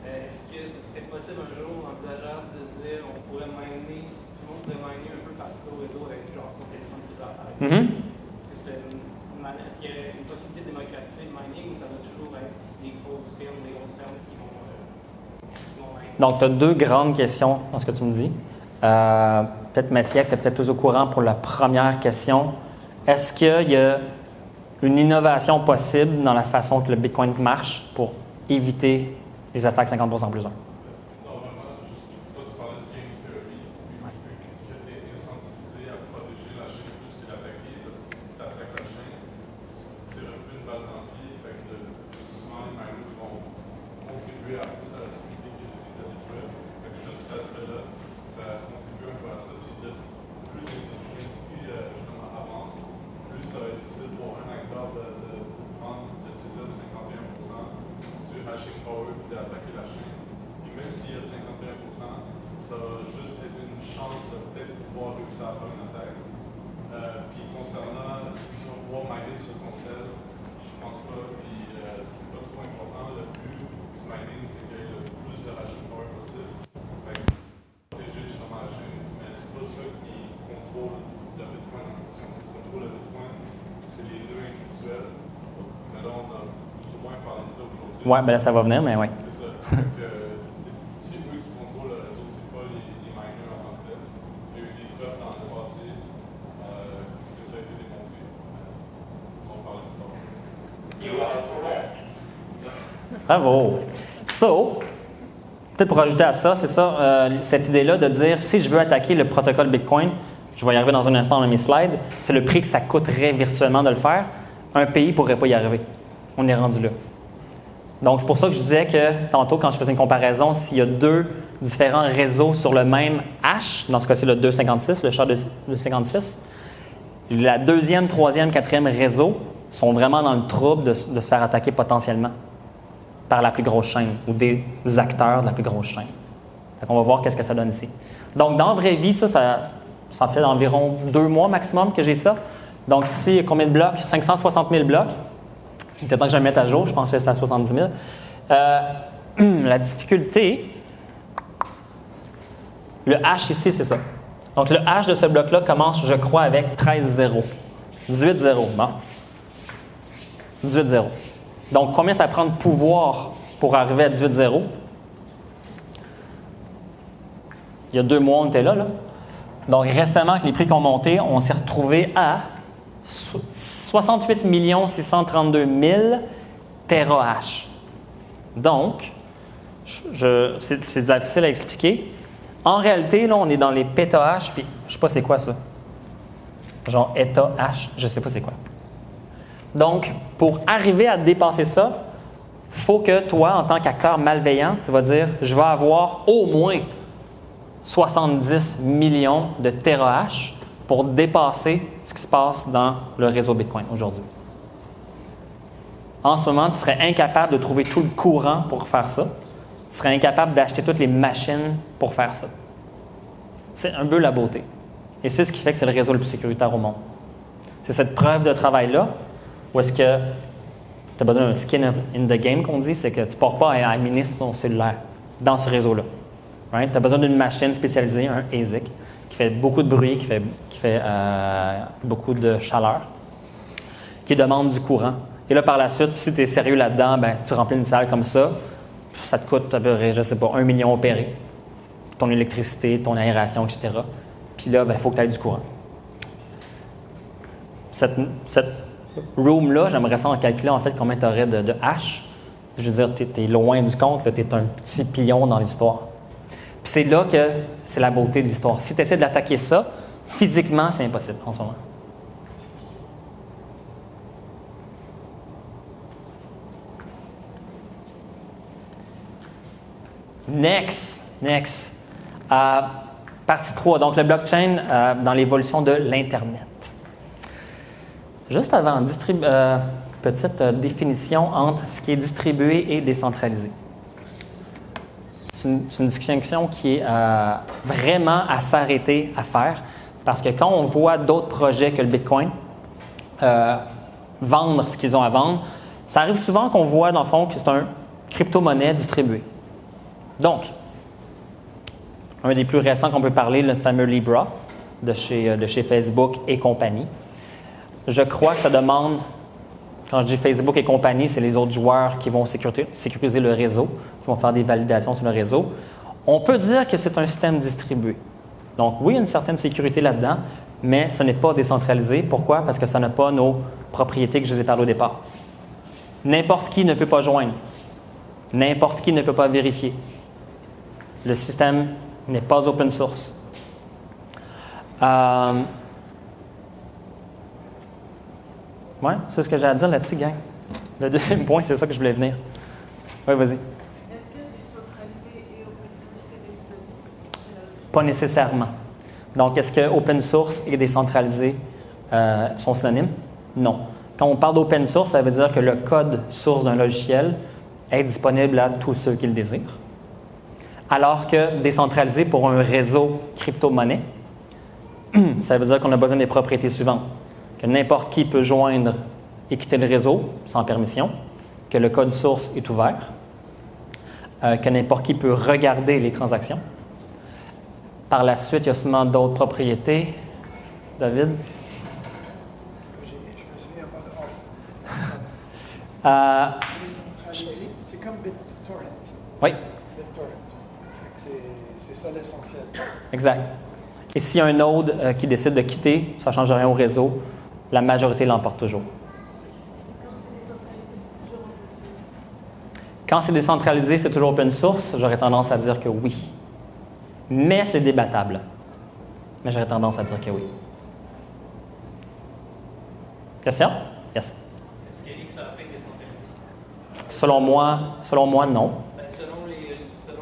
est-ce que ce serait possible un jour, envisageable, de se dire on pourrait miner, tout le monde pourrait miner un peu participer au réseau avec genre son téléphone cellulaire, par exemple? Est-ce qu'il y a une possibilité de démocratiser le mining ou ça va toujours être des grosses firmes qui vont miner? Donc, tu as deux grandes questions dans ce que tu me dis. Peut-être Messiac, tu es peut-être plus au courant pour la première question. Est-ce qu'il y a une innovation possible dans la façon que le Bitcoin marche pour éviter les attaques 50% plus 1? Normalement, juste toi, tu parlais de game theory, vu que tu es incentivisé à protéger la chaîne plus que l'attaquer, parce que si tu attaques la chaîne, tu tires un peu une balle dans le pied, fait que souvent les miners vont contribuer plus à la sécurité que d'essayer de la détruire. Fait que juste cet aspect-là, ça contribue un peu à ça. Puis plus l'industrie justement avance, plus ça va être difficile pour un acteur de prendre, de saisir 51% du hashing power et d'attaquer la chaîne. Puis même s'il y a 51%, ça va juste être une chance de peut-être pouvoir réussir à faire une attaque. Puis concernant si on va pouvoir miner sur ton cell, je pense pas. Puis c'est pas trop important. Le but du mining, c'est qu'il y ait le plus de hashing power possible. Fait que protéger justement la chaîne. Mais c'est pas ça qui contrôle le Bitcoin en question. Ce qui contrôle le Bitcoin, c'est les nœuds individuels. Mais là, on a plus ou moins parlé de ça aujourd'hui. Oui, ben là, ça va venir, mais oui. C'est ça. C'est eux qui contrôlent le réseau, c'est pas les miners en tant que tel. Il y a eu des preuves dans le passé que ça a été démontré. On va parler plus tard. Bravo. So, peut-être pour ajouter à ça, c'est ça, cette idée-là de dire si je veux attaquer le protocole Bitcoin, je vais y arriver dans un instant dans mes slides, c'est le prix que ça coûterait virtuellement de le faire. Un pays ne pourrait pas y arriver. On est rendu là. Donc, c'est pour ça que je disais que tantôt, quand je faisais une comparaison, s'il y a deux différents réseaux sur le même hash, dans ce cas-ci le 256, le SHA-256, la deuxième, troisième, quatrième réseau sont vraiment dans le trouble de se faire attaquer potentiellement par la plus grosse chaîne ou des acteurs de la plus grosse chaîne. On va voir qu'est-ce que ça donne ici. Donc, dans la vraie vie, ça fait environ 2 mois maximum que j'ai ça. Donc, ici, combien de blocs? 560 000 blocs. Il était temps que je le mette à jour, je pensais que c'était à 70 000. La difficulté, le hash ici, c'est ça. Donc, le hash de ce bloc-là commence, je crois, avec 13 0. 18 0, bon. 18 0. Donc, combien ça prend de pouvoir pour arriver à 18 0? Il y a 2 mois, on était là. Donc, récemment, que les prix ont monté, on s'est retrouvé à 68 632 000 terahash. Donc, c'est difficile à expliquer. En réalité, là, on est dans les pétahash, puis je ne sais pas c'est quoi ça. Genre état-hash, je ne sais pas c'est quoi. Donc, pour arriver à dépasser ça, il faut que toi, en tant qu'acteur malveillant, tu vas dire « je vais avoir au moins 70 millions de terahash pour dépasser ce qui se passe dans le réseau Bitcoin aujourd'hui. » En ce moment, tu serais incapable de trouver tout le courant pour faire ça. Tu serais incapable d'acheter toutes les machines pour faire ça. C'est un peu la beauté. Et c'est ce qui fait que c'est le réseau le plus sécuritaire au monde. C'est cette preuve de travail-là où est-ce que tu as besoin d'un skin in the game, qu'on dit, c'est que tu ne pars pas à administrer ton cellulaire dans ce réseau-là. Right? Tu as besoin d'une machine spécialisée, un ASIC, qui fait beaucoup de bruit, qui fait beaucoup de chaleur, qui demande du courant. Et là, par la suite, si tu es sérieux là-dedans, ben, tu remplis une salle comme ça te coûte à peu près, je ne sais pas, 1 million opéré. Ton électricité, ton aération, etc. Puis là, il faut que tu aies du courant. Cette room-là, j'aimerais ça en calculer en fait combien tu aurais de hash. Je veux dire, tu es loin du compte, tu es un petit pion dans l'histoire. Puis c'est là que c'est la beauté de l'histoire. Si tu essaies d'attaquer ça, physiquement, c'est impossible en ce moment. Next. Partie 3, donc le blockchain dans l'évolution de l'Internet. Juste avant, petite définition entre ce qui est distribué et décentralisé. C'est une distinction qui est vraiment à s'arrêter à faire parce que quand on voit d'autres projets que le Bitcoin vendre ce qu'ils ont à vendre, ça arrive souvent qu'on voit dans le fond que c'est un crypto-monnaie distribuée. Donc, un des plus récents qu'on peut parler, le fameux Libra de chez Facebook et compagnie. Je crois que ça demande, quand je dis Facebook et compagnie, c'est les autres joueurs qui vont sécuriser le réseau, qui vont faire des validations sur le réseau. On peut dire que c'est un système distribué. Donc oui, il y a une certaine sécurité là-dedans, mais ce n'est pas décentralisé. Pourquoi? Parce que ça n'a pas nos propriétés que je vous ai parlé au départ. N'importe qui ne peut pas joindre. N'importe qui ne peut pas vérifier. Le système n'est pas open source. Oui, c'est ce que j'ai à dire là-dessus, gang. Le deuxième point, c'est ça que je voulais venir. Oui, vas-y. Est-ce que décentralisé et open source, c'est des synonymes? Pas nécessairement. Donc, est-ce que open source et décentralisé sont synonymes? Non. Quand on parle d'open source, ça veut dire que le code source d'un logiciel est disponible à tous ceux qui le désirent. Alors que décentralisé pour un réseau crypto-monnaie, ça veut dire qu'on a besoin des propriétés suivantes. Que n'importe qui peut joindre et quitter le réseau sans permission, que le code source est ouvert, que n'importe qui peut regarder les transactions. Par la suite, il y a souvent d'autres propriétés. David? Je me souviens pas de off. Décentralisé, c'est comme BitTorrent. Oui, BitTorrent. Fait que c'est ça l'essentiel. exact. Et s'il y a un node qui décide de quitter, ça ne change rien au réseau, la majorité l'emporte toujours. Quand c'est décentralisé, c'est toujours open source? Quand c'est décentralisé, c'est toujours open source, j'aurais tendance à dire que oui. Mais c'est débattable. Mais j'aurais tendance à dire que oui. Question? Yes. Est-ce que XRP est décentralisé? Selon moi, non. Ben, selon les règles que tu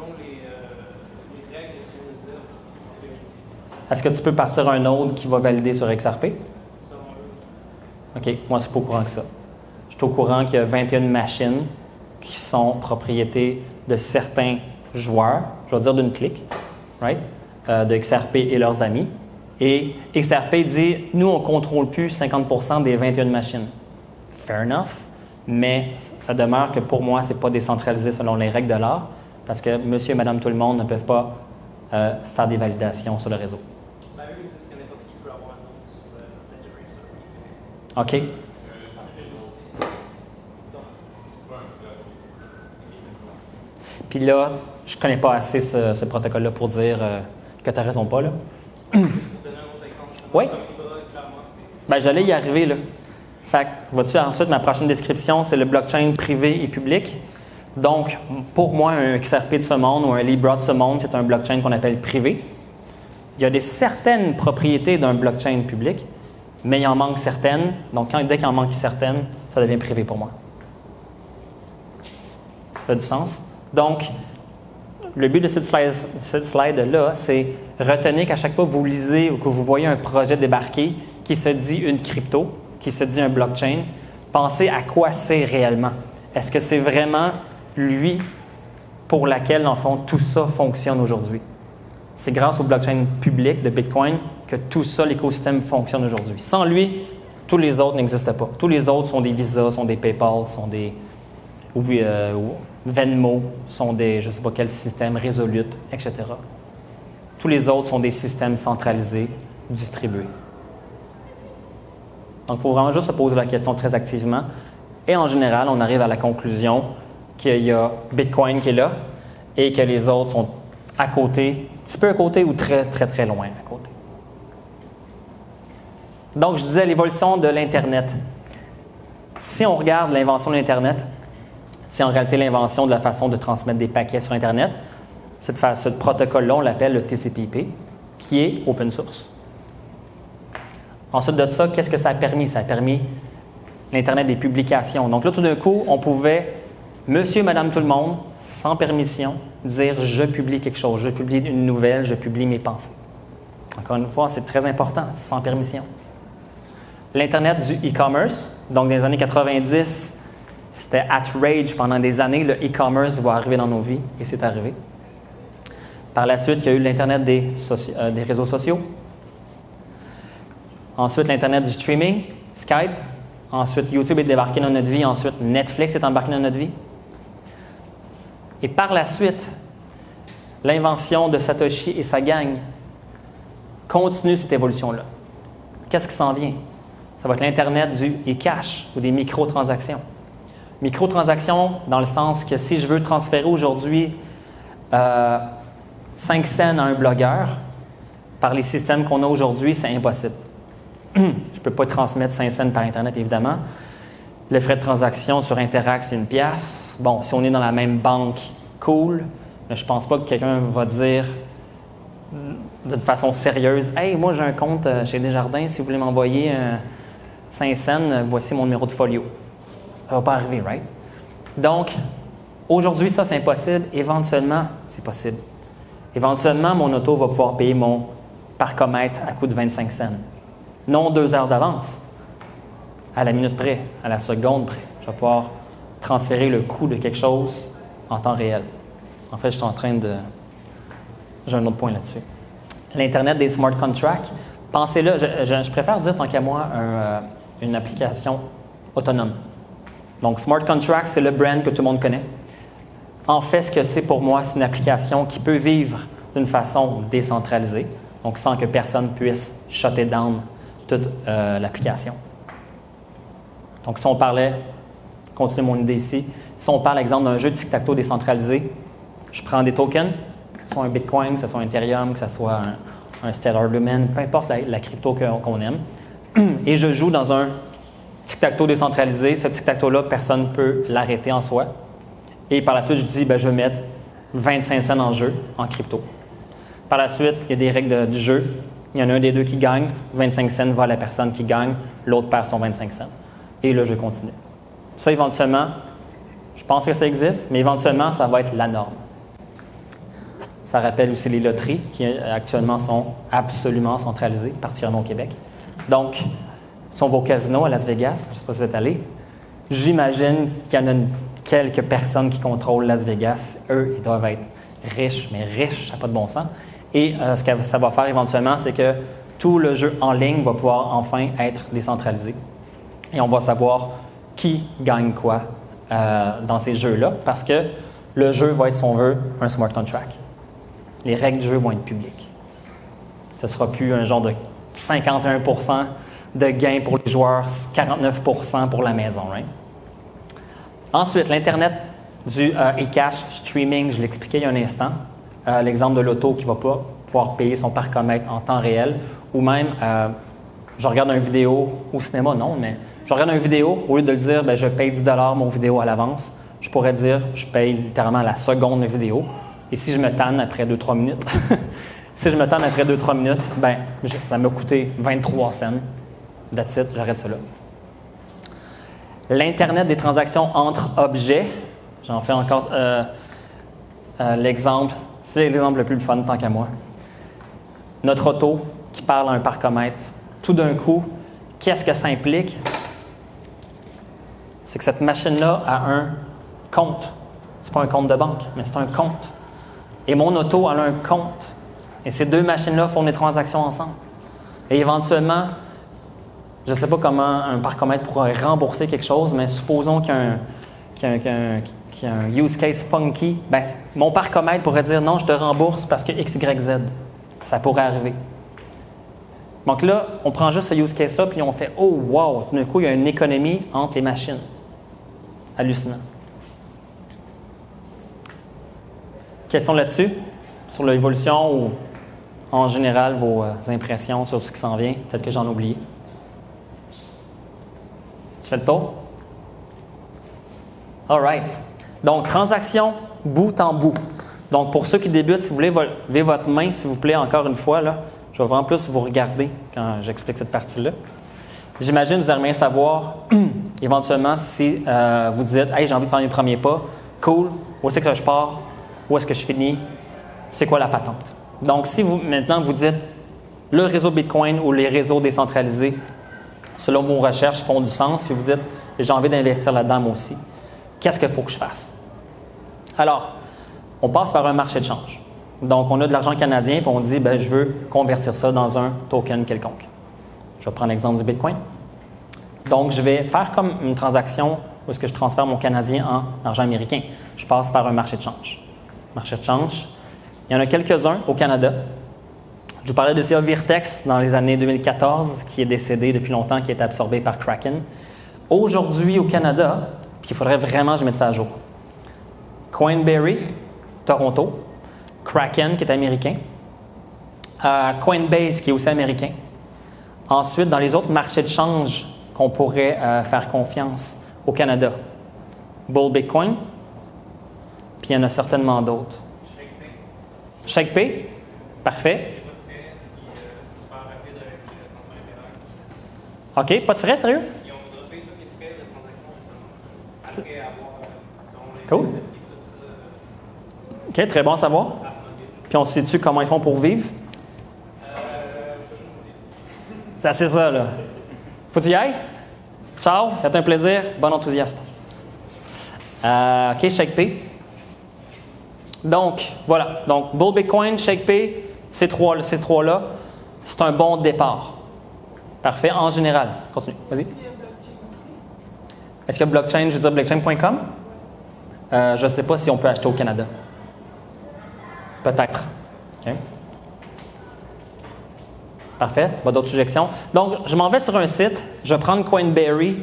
viens de dire, Est-ce que tu peux partir un node qui va valider sur XRP? selon eux. OK, moi, je suis pas au courant que ça. Je suis au courant qu'il y a 21 machines qui sont propriétés de certains joueurs, je vais dire d'une clique, right? De XRP et leurs amis. Et XRP dit, nous, on ne contrôle plus 50% des 21 machines. Fair enough, mais ça demeure que pour moi, ce n'est pas décentralisé selon les règles de l'art, parce que monsieur et madame tout le monde ne peuvent pas faire des validations sur le réseau. Ben, eux, ils disent que n'importe qui peut avoir un nom sur Ledger XRP. OK? C'est pas un vrai. Puis là, je ne connais pas assez ce protocole-là pour dire que tu as raison pas, là. Pour donner un autre exemple, Oui. comme Libra, clairement, c'est Ben, j'allais y arriver, là. Fait que, vois-tu, ensuite, ma prochaine description, c'est le blockchain privé et public. Donc, pour moi, un XRP de ce monde ou un Libra de ce monde, c'est un blockchain qu'on appelle privé. Il y a certaines propriétés d'un blockchain public, mais il en manque certaines. Donc, dès qu'il en manque certaines, ça devient privé pour moi. Ça fait du sens? Donc, le but de cette slide-là, c'est retenir qu'à chaque fois que vous lisez ou que vous voyez un projet débarquer qui se dit une crypto, qui se dit un blockchain, pensez à quoi c'est réellement. Est-ce que c'est vraiment lui pour laquelle, en fond, tout ça fonctionne aujourd'hui? C'est grâce au blockchain public de Bitcoin que tout ça, l'écosystème fonctionne aujourd'hui. Sans lui, Tous les autres n'existent pas. Tous les autres sont des Visa, sont des PayPal, sont des Venmo, sont des je ne sais pas quel système, Revolut, etc. Tous les autres sont des systèmes centralisés, distribués. Donc, il faut vraiment juste se poser la question très activement. Et en général, on arrive à la conclusion qu'il y a Bitcoin qui est là et que les autres sont à côté, un petit peu à côté ou très, très, très loin à côté. Donc, je disais l'évolution de l'Internet. Si on regarde l'invention de l'Internet, c'est en réalité l'invention de la façon de transmettre des paquets sur Internet. Ce protocole-là, on l'appelle le TCP/IP, qui est open source. Ensuite de ça, qu'est-ce que ça a permis? Ça a permis l'Internet des publications. Donc là, tout d'un coup, on pouvait, monsieur, madame, tout le monde, sans permission, dire « je publie quelque chose, je publie une nouvelle, je publie mes pensées ». Encore une fois, c'est très important, sans permission. L'Internet du e-commerce, donc dans les années 90, c'était at rage pendant des années, le e-commerce va arriver dans nos vies, et c'est arrivé. Par la suite, il y a eu l'Internet des réseaux sociaux. Ensuite, l'Internet du streaming, Skype. Ensuite, YouTube est débarqué dans notre vie. Ensuite, Netflix est embarqué dans notre vie. Et par la suite, l'invention de Satoshi et sa gang continue cette évolution-là. Qu'est-ce qui s'en vient? Ça va être l'Internet du e-cash ou des microtransactions. Microtransactions dans le sens que si je veux transférer aujourd'hui 5 cents à un blogueur, par les systèmes qu'on a aujourd'hui, c'est impossible. Je ne peux pas transmettre 5 cents par Internet, évidemment. Le frais de transaction sur Interac, c'est 1 pièce. Bon, si on est dans la même banque, cool, mais je ne pense pas que quelqu'un va dire d'une façon sérieuse « Hey, moi j'ai un compte chez Desjardins, si vous voulez m'envoyer 5 cents, voici mon numéro de folio. » Ça ne va pas arriver, right? Donc, aujourd'hui, ça, c'est impossible. Éventuellement, c'est possible. Éventuellement, mon auto va pouvoir payer mon parcomètre à coût de 25 cents. Non 2 heures d'avance, à la minute près, à la seconde près. Je vais pouvoir transférer le coût de quelque chose en temps réel. En fait, je suis en train de... J'ai un autre point là-dessus. L'Internet des smart contracts, pensez-le, je préfère dire tant qu'à moi une application autonome. Donc, smart contract, c'est le brand que tout le monde connaît. En fait, ce que c'est pour moi, c'est une application qui peut vivre d'une façon décentralisée, donc sans que personne puisse shutter down toute l'application. Donc, si on parlait, continuez mon idée ici, si on parle, exemple, d'un jeu de tic-tac-toe décentralisé, je prends des tokens, que ce soit un Bitcoin, que ce soit un Ethereum, que ce soit un Stellar Lumen, peu importe la crypto qu'on aime, et je joue dans un tic-tac-toe décentralisé. Ce tic-tac-toe-là, personne ne peut l'arrêter en soi. Et par la suite, je dis, je vais mettre 25 cents en jeu, en crypto. Par la suite, il y a des règles du jeu. Il y en a un des deux qui gagne, 25 cents va à la personne qui gagne, l'autre perd son 25 cents. Et le jeu continue. Ça, éventuellement, je pense que ça existe, mais éventuellement, ça va être la norme. Ça rappelle aussi les loteries qui actuellement sont absolument centralisées, particulièrement au Québec. Donc, si on va au casino à Las Vegas, je ne sais pas si vous êtes allé, j'imagine qu'il y en a quelques personnes qui contrôlent Las Vegas. Eux, ils doivent être riches, mais riches, ça n'a pas de bon sens. Et ce que ça va faire éventuellement, c'est que tout le jeu en ligne va pouvoir enfin être décentralisé. Et on va savoir qui gagne quoi dans ces jeux-là, parce que le jeu va être, si on veut, un smart contract. Les règles du jeu vont être publiques. Ce ne sera plus un genre de 51% de gain pour les joueurs, 49% pour la maison. Right? Ensuite, l'Internet du e-cash streaming, je l'expliquais il y a un instant. L'exemple de l'auto qui va pas pouvoir payer son parcomètre en temps réel, ou même, je regarde une vidéo au cinéma, non, mais je regarde une vidéo, au lieu de le dire, je paye 10 $ mon vidéo à l'avance, je pourrais dire, je paye littéralement la seconde vidéo. Et si je me tanne après 2-3 minutes, ça m'a coûté 23 cents. That's it, j'arrête ça là. L'Internet des transactions entre objets, j'en fais encore l'exemple, c'est l'exemple le plus fun tant qu'à moi. Notre auto qui parle à un parcomètre, tout d'un coup, qu'est-ce que ça implique? C'est que cette machine-là a un compte. Ce n'est pas un compte de banque, mais c'est un compte. Et mon auto, elle a un compte. Et ces deux machines-là font des transactions ensemble. Et éventuellement, Je ne sais pas comment un parcomètre pourrait rembourser quelque chose, mais supposons qu'il y a un use case funky. Ben, mon parcomètre pourrait dire non, je te rembourse parce que X, Y, Z. Ça pourrait arriver. Donc là, on prend juste ce use case-là, puis on fait « Oh, wow! » Tout d'un coup, il y a une économie entre les machines. Hallucinant. Questions là-dessus? Sur l'évolution ou en général vos impressions sur ce qui s'en vient? Peut-être que j'en ai oublié. Je fais le tour? All right. Donc, transaction bout en bout. Donc, pour ceux qui débutent, si vous voulez, levez votre main, s'il vous plaît, encore une fois. Là. Je vais vraiment plus vous regarder quand j'explique cette partie-là. J'imagine que vous aimeriez savoir, éventuellement, si vous dites « Hey, j'ai envie de faire mes premiers pas. Cool. Où est-ce que je pars? Où est-ce que je finis? C'est quoi la patente? » Donc, si vous maintenant vous dites le réseau Bitcoin ou les réseaux décentralisés, selon vos recherches, font du sens, puis vous dites « J'ai envie d'investir là-dedans moi aussi. Qu'est-ce qu'il faut que je fasse? » Alors, on passe par un marché de change. Donc, on a de l'argent canadien, puis on dit « Je veux convertir ça dans un token quelconque. » Je vais prendre l'exemple du Bitcoin. Donc, je vais faire comme une transaction où est-ce que je transfère mon canadien en argent américain. Je passe par un marché de change. Marché de change, il y en a quelques-uns au Canada. Je vous parlais de CA Virtex dans les années 2014, qui est décédé depuis longtemps, qui a été absorbé par Kraken. Aujourd'hui, au Canada, puis il faudrait vraiment que je mette ça à jour. Coinberry, Toronto. Kraken, qui est américain. Coinbase, qui est aussi américain. Ensuite, dans les autres marchés de change qu'on pourrait faire confiance au Canada, Bull Bitcoin, puis il y en a certainement d'autres. ShakePay, parfait. C'est super rapide avec le transfert intérieur. OK, pas de frais, sérieux? Ils ont droppé tous les frais de transaction récemment. Après avoir, selon les Cool. tout ça, OK, très bon à savoir. Puis on sait-tu comment ils font pour vivre? C'est assez ça, là. Faut que tu y ailles? Ciao, c'était un plaisir. Bon enthousiaste. OK, ShakePay. Donc, voilà. Donc, Bull Bitcoin, ShakePay, ces trois-là, c'est un bon départ. Parfait, en général. Continue, vas-y. Il y a blockchain aussi. Est-ce que blockchain, je veux dire blockchain.com? Je ne sais pas si on peut acheter au Canada. Peut-être. OK. Parfait. Pas d'autres suggestions. Donc, je m'en vais sur un site. Je vais prendre Coinberry.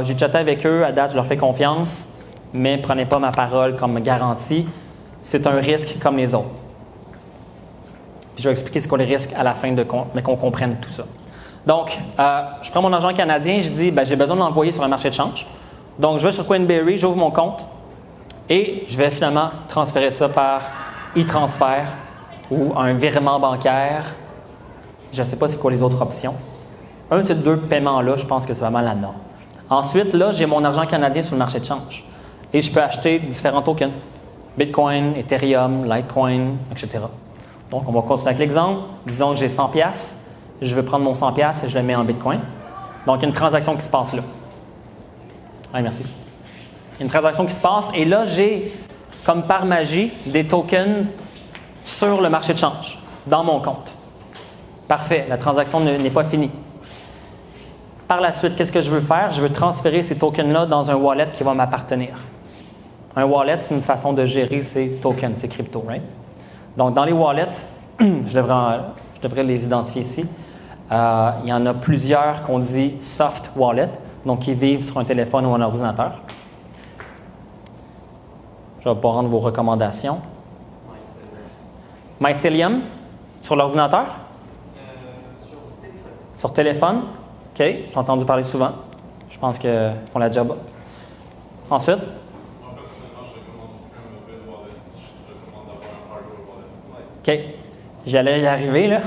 J'ai chatté avec eux. À date, je leur fais confiance. Mais prenez pas ma parole comme garantie. C'est un risque comme les autres. Puis je vais expliquer ce qu'est les risques à la fin, mais qu'on comprenne tout ça. Donc, je prends mon argent canadien. Je dis, j'ai besoin de l'envoyer sur le marché de change. Donc, je vais sur Coinberry, j'ouvre mon compte. Et je vais finalement transférer ça par e-transfert ou un virement bancaire. Je ne sais pas c'est quoi les autres options. Un de ces deux paiements-là, je pense que c'est vraiment la norme. Ensuite, là, j'ai mon argent canadien sur le marché de change. Et je peux acheter différents tokens. Bitcoin, Ethereum, Litecoin, etc. Donc, on va continuer avec l'exemple. Disons que j'ai 100$. Je veux prendre mon 100$ et je le mets en Bitcoin. Donc, il y a une transaction qui se passe là. Oui, merci. Une transaction qui se passe. Et là, j'ai, comme par magie, des tokens sur le marché de change, dans mon compte. Parfait, la transaction n'est pas finie. Par la suite, qu'est-ce que je veux faire? Je veux transférer ces tokens-là dans un wallet qui va m'appartenir. Un wallet, c'est une façon de gérer ces tokens, ces cryptos, right? Donc, dans les wallets, je devrais les identifier ici. Il y en a plusieurs qu'on dit soft wallet, donc qui vivent sur un téléphone ou un ordinateur. Je ne vais pas rendre vos recommandations. Mycelium, sur l'ordinateur? Sur téléphone. OK, j'ai entendu parler souvent. Je pense qu'ils font la job. Ensuite? Moi, personnellement, je recommande aucun mobile wallet. Je recommande d'avoir un hardware wallet. OK. J'allais y arriver, là.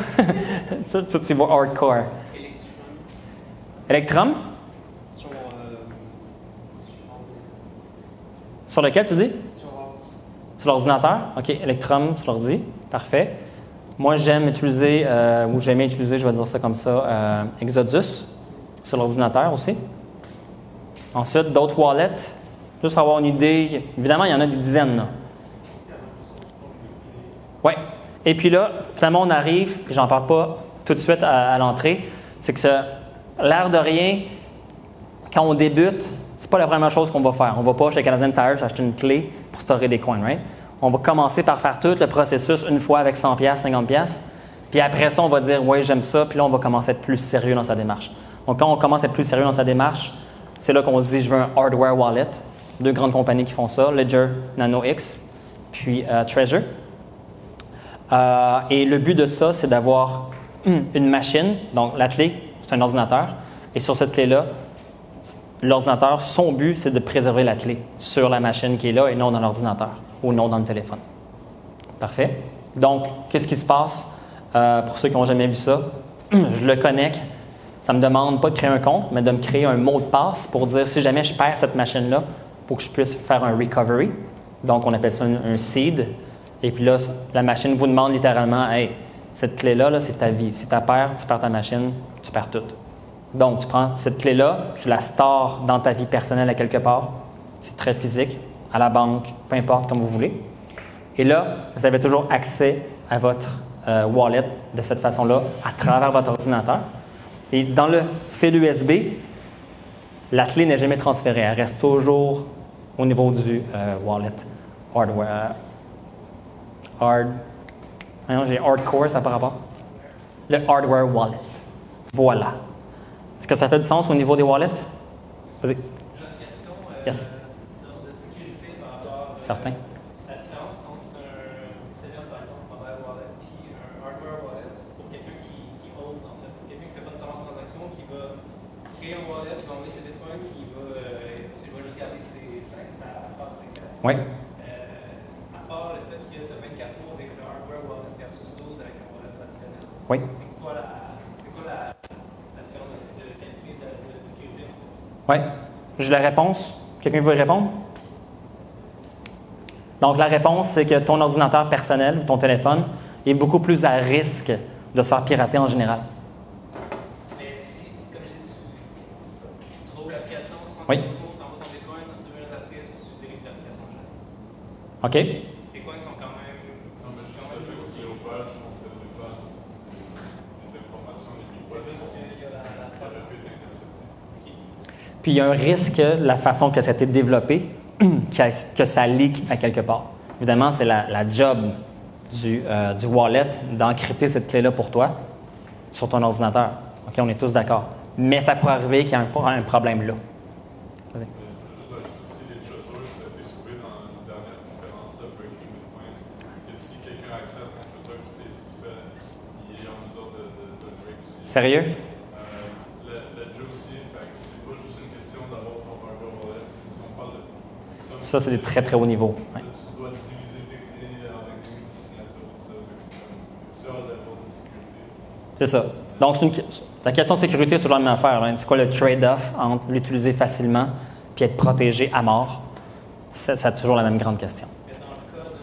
ça, tu vois hardcore. Electrum? Sur lequel, tu dis? Sur l'ordinateur? OK, Electrum sur l'ordi. Parfait. Moi, j'aime utiliser, ou j'aimais utiliser, je vais dire ça comme ça, Exodus sur l'ordinateur aussi. Ensuite, d'autres wallets. Juste pour avoir une idée. Évidemment, il y en a des dizaines, là. Oui. Et puis là, finalement, on arrive, puis j'en parle pas tout de suite à l'entrée, c'est que l'air de rien, quand on débute, c'est pas la première chose qu'on va faire. On va pas chez Canadian Tire acheter une clé pour storer des coins, right? On va commencer par faire tout le processus une fois avec 100$, 50$. Puis après ça, on va dire, oui, j'aime ça. Puis là, on va commencer à être plus sérieux dans sa démarche. Donc, quand on commence à être plus sérieux dans sa démarche, c'est là qu'on se dit, je veux un hardware wallet. 2 grandes compagnies qui font ça, Ledger Nano X, puis Treasure. Et le but de ça, c'est d'avoir une machine. Donc, la clé, c'est un ordinateur. Et sur cette clé-là, l'ordinateur, son but, c'est de préserver la clé sur la machine qui est là et non dans l'ordinateur ou non dans le téléphone. Parfait. Donc, qu'est-ce qui se passe? Pour ceux qui n'ont jamais vu ça, je le connecte. Ça me demande pas de créer un compte, mais de me créer un mot de passe pour dire si jamais je perds cette machine-là, pour que je puisse faire un recovery. Donc, on appelle ça un seed. Et puis là, la machine vous demande littéralement, hey, cette clé-là, là, c'est ta vie. Si tu perds ta machine, tu perds tout. Donc, tu prends cette clé-là, tu la stores dans ta vie personnelle à quelque part. C'est très physique, à la banque, peu importe, comme vous voulez. Et là, vous avez toujours accès à votre wallet de cette façon-là, à travers votre ordinateur. Et dans le fil USB, la clé n'est jamais transférée. Elle reste toujours au niveau du wallet hardware. J'ai hardcore, ça par rapport. Le hardware wallet. Voilà. Est-ce que ça fait du sens au niveau des wallets? Vas-y. J'ai une question Yes. de sécurité par rapport Certain. la différence entre un CDL, par exemple, mobile wallet, puis un hardware wallet, pour quelqu'un qui hold, en fait, pour quelqu'un qui ne fait pas nécessairement de transaction, qui va créer un wallet, qui va envoyer ses bitcoins, qui va juste garder sa phase séquence. Oui. À part le fait qu'il y a 24 mots avec le hardware wallet versus 12 avec un wallet traditionnel. Oui. C'est quoi la différence de qualité de sécurité, en fait? Oui. J'ai la réponse. Quelqu'un veut répondre? Donc, la réponse, c'est que ton ordinateur personnel ou ton téléphone est beaucoup plus à risque de se faire pirater en général. Mais si comme je dis, tu rouvres l'application, tu prends Oui. ton photo, tu envoies ton bitcoin, 2 minutes après, tu délivres l'application. OK? Les coins sont quand même. Non, mais juste le fait que c'est ouvert sur mon téléphone, les informations, les bitcoins sont rapides d'intercepter. Puis, il y a un risque, la façon que ça a été développé, que ça leak à quelque part. Évidemment, c'est la job du wallet d'encrypter cette clé-là pour toi sur ton ordinateur. OK, on est tous d'accord. Mais ça pourrait arriver qu'il y ait un problème là. Vas-y. Je voulais juste ajouter aussi les treasures, ça a été trouvé dans une dernière conférence de Breaking Bitcoin, que si quelqu'un accepte un treasure, c'est ce qu'il fait, il est en mesure de break aussi. Sérieux? Le jeu aussi, fait que c'est pas juste une question d'avoir ton hardware wallet. Si on parle de Ça, c'est du très, très haut niveau. Ouais. tu dois diviser tes clés avec des multisignatures, tout ça. Fait que c'est comme plusieurs levels de sécurité. C'est ça. Donc, la question de sécurité, c'est toujours la même affaire. Hein. C'est quoi le trade-off entre l'utiliser facilement et être protégé à mort? C'est toujours la même grande question. Mais dans le cas de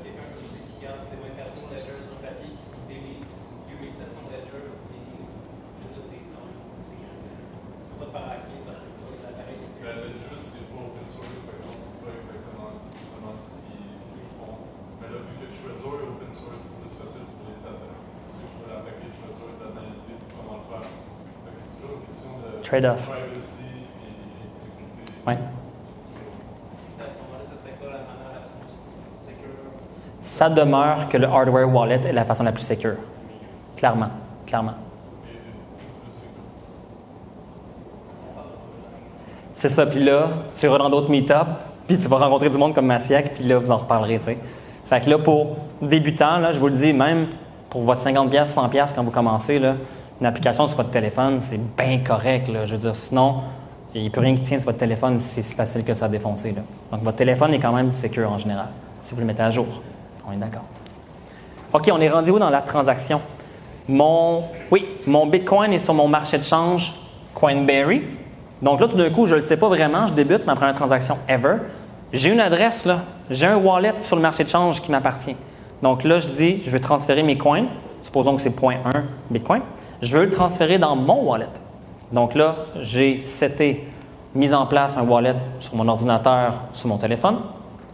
quelqu'un qui garde ses 24 mots ledger sur papier, qui délite, qui reset son ledger, et je veux dire, t'es quand même sécurisé. Tu peux pas te faire hacker parce que l'appareil est Le jeu, c'est pas open source, fait qu'on ne sait pas exactement comment ce qu'ils font. Mais là, vu que Trezor est open source, c'est plus facile pour les attaquer. Ceux qui veulent attaquer Trezor, d'analyser comment le faire. Fait que c'est toujours une question de Trade-off. privacy et sécurité. Ouais. à ce moment-là, ça serait quoi la manière la plus sécure? Ça demeure que le hardware wallet est la façon la plus sécure. Clairement. Clairement. C'est ça. Puis là, tu iras dans d'autres meet-up, puis tu vas rencontrer du monde comme Massiac, puis là, vous en reparlerez, tu sais. Fait que là, pour débutants, là, je vous le dis, même pour votre 50$, 100$ quand vous commencez, là, une application sur votre téléphone, c'est bien correct, là. Je veux dire, sinon, il n'y a plus rien qui tient sur votre téléphone si c'est si facile que ça à défoncer, là. Donc, votre téléphone est quand même sécure en général, si vous le mettez à jour. On est d'accord. OK, on est rendu où dans la transaction? Mon Bitcoin est sur mon marché de change Coinberry. Donc là, tout d'un coup, je ne le sais pas vraiment, je débute ma première transaction ever. J'ai une adresse, là. J'ai un wallet sur le marché de change qui m'appartient. Donc là, je dis, je vais transférer mes coins. Supposons que c'est 0.1 Bitcoin. Je veux le transférer dans mon wallet. Donc là, j'ai mis en place un wallet sur mon ordinateur, sur mon téléphone.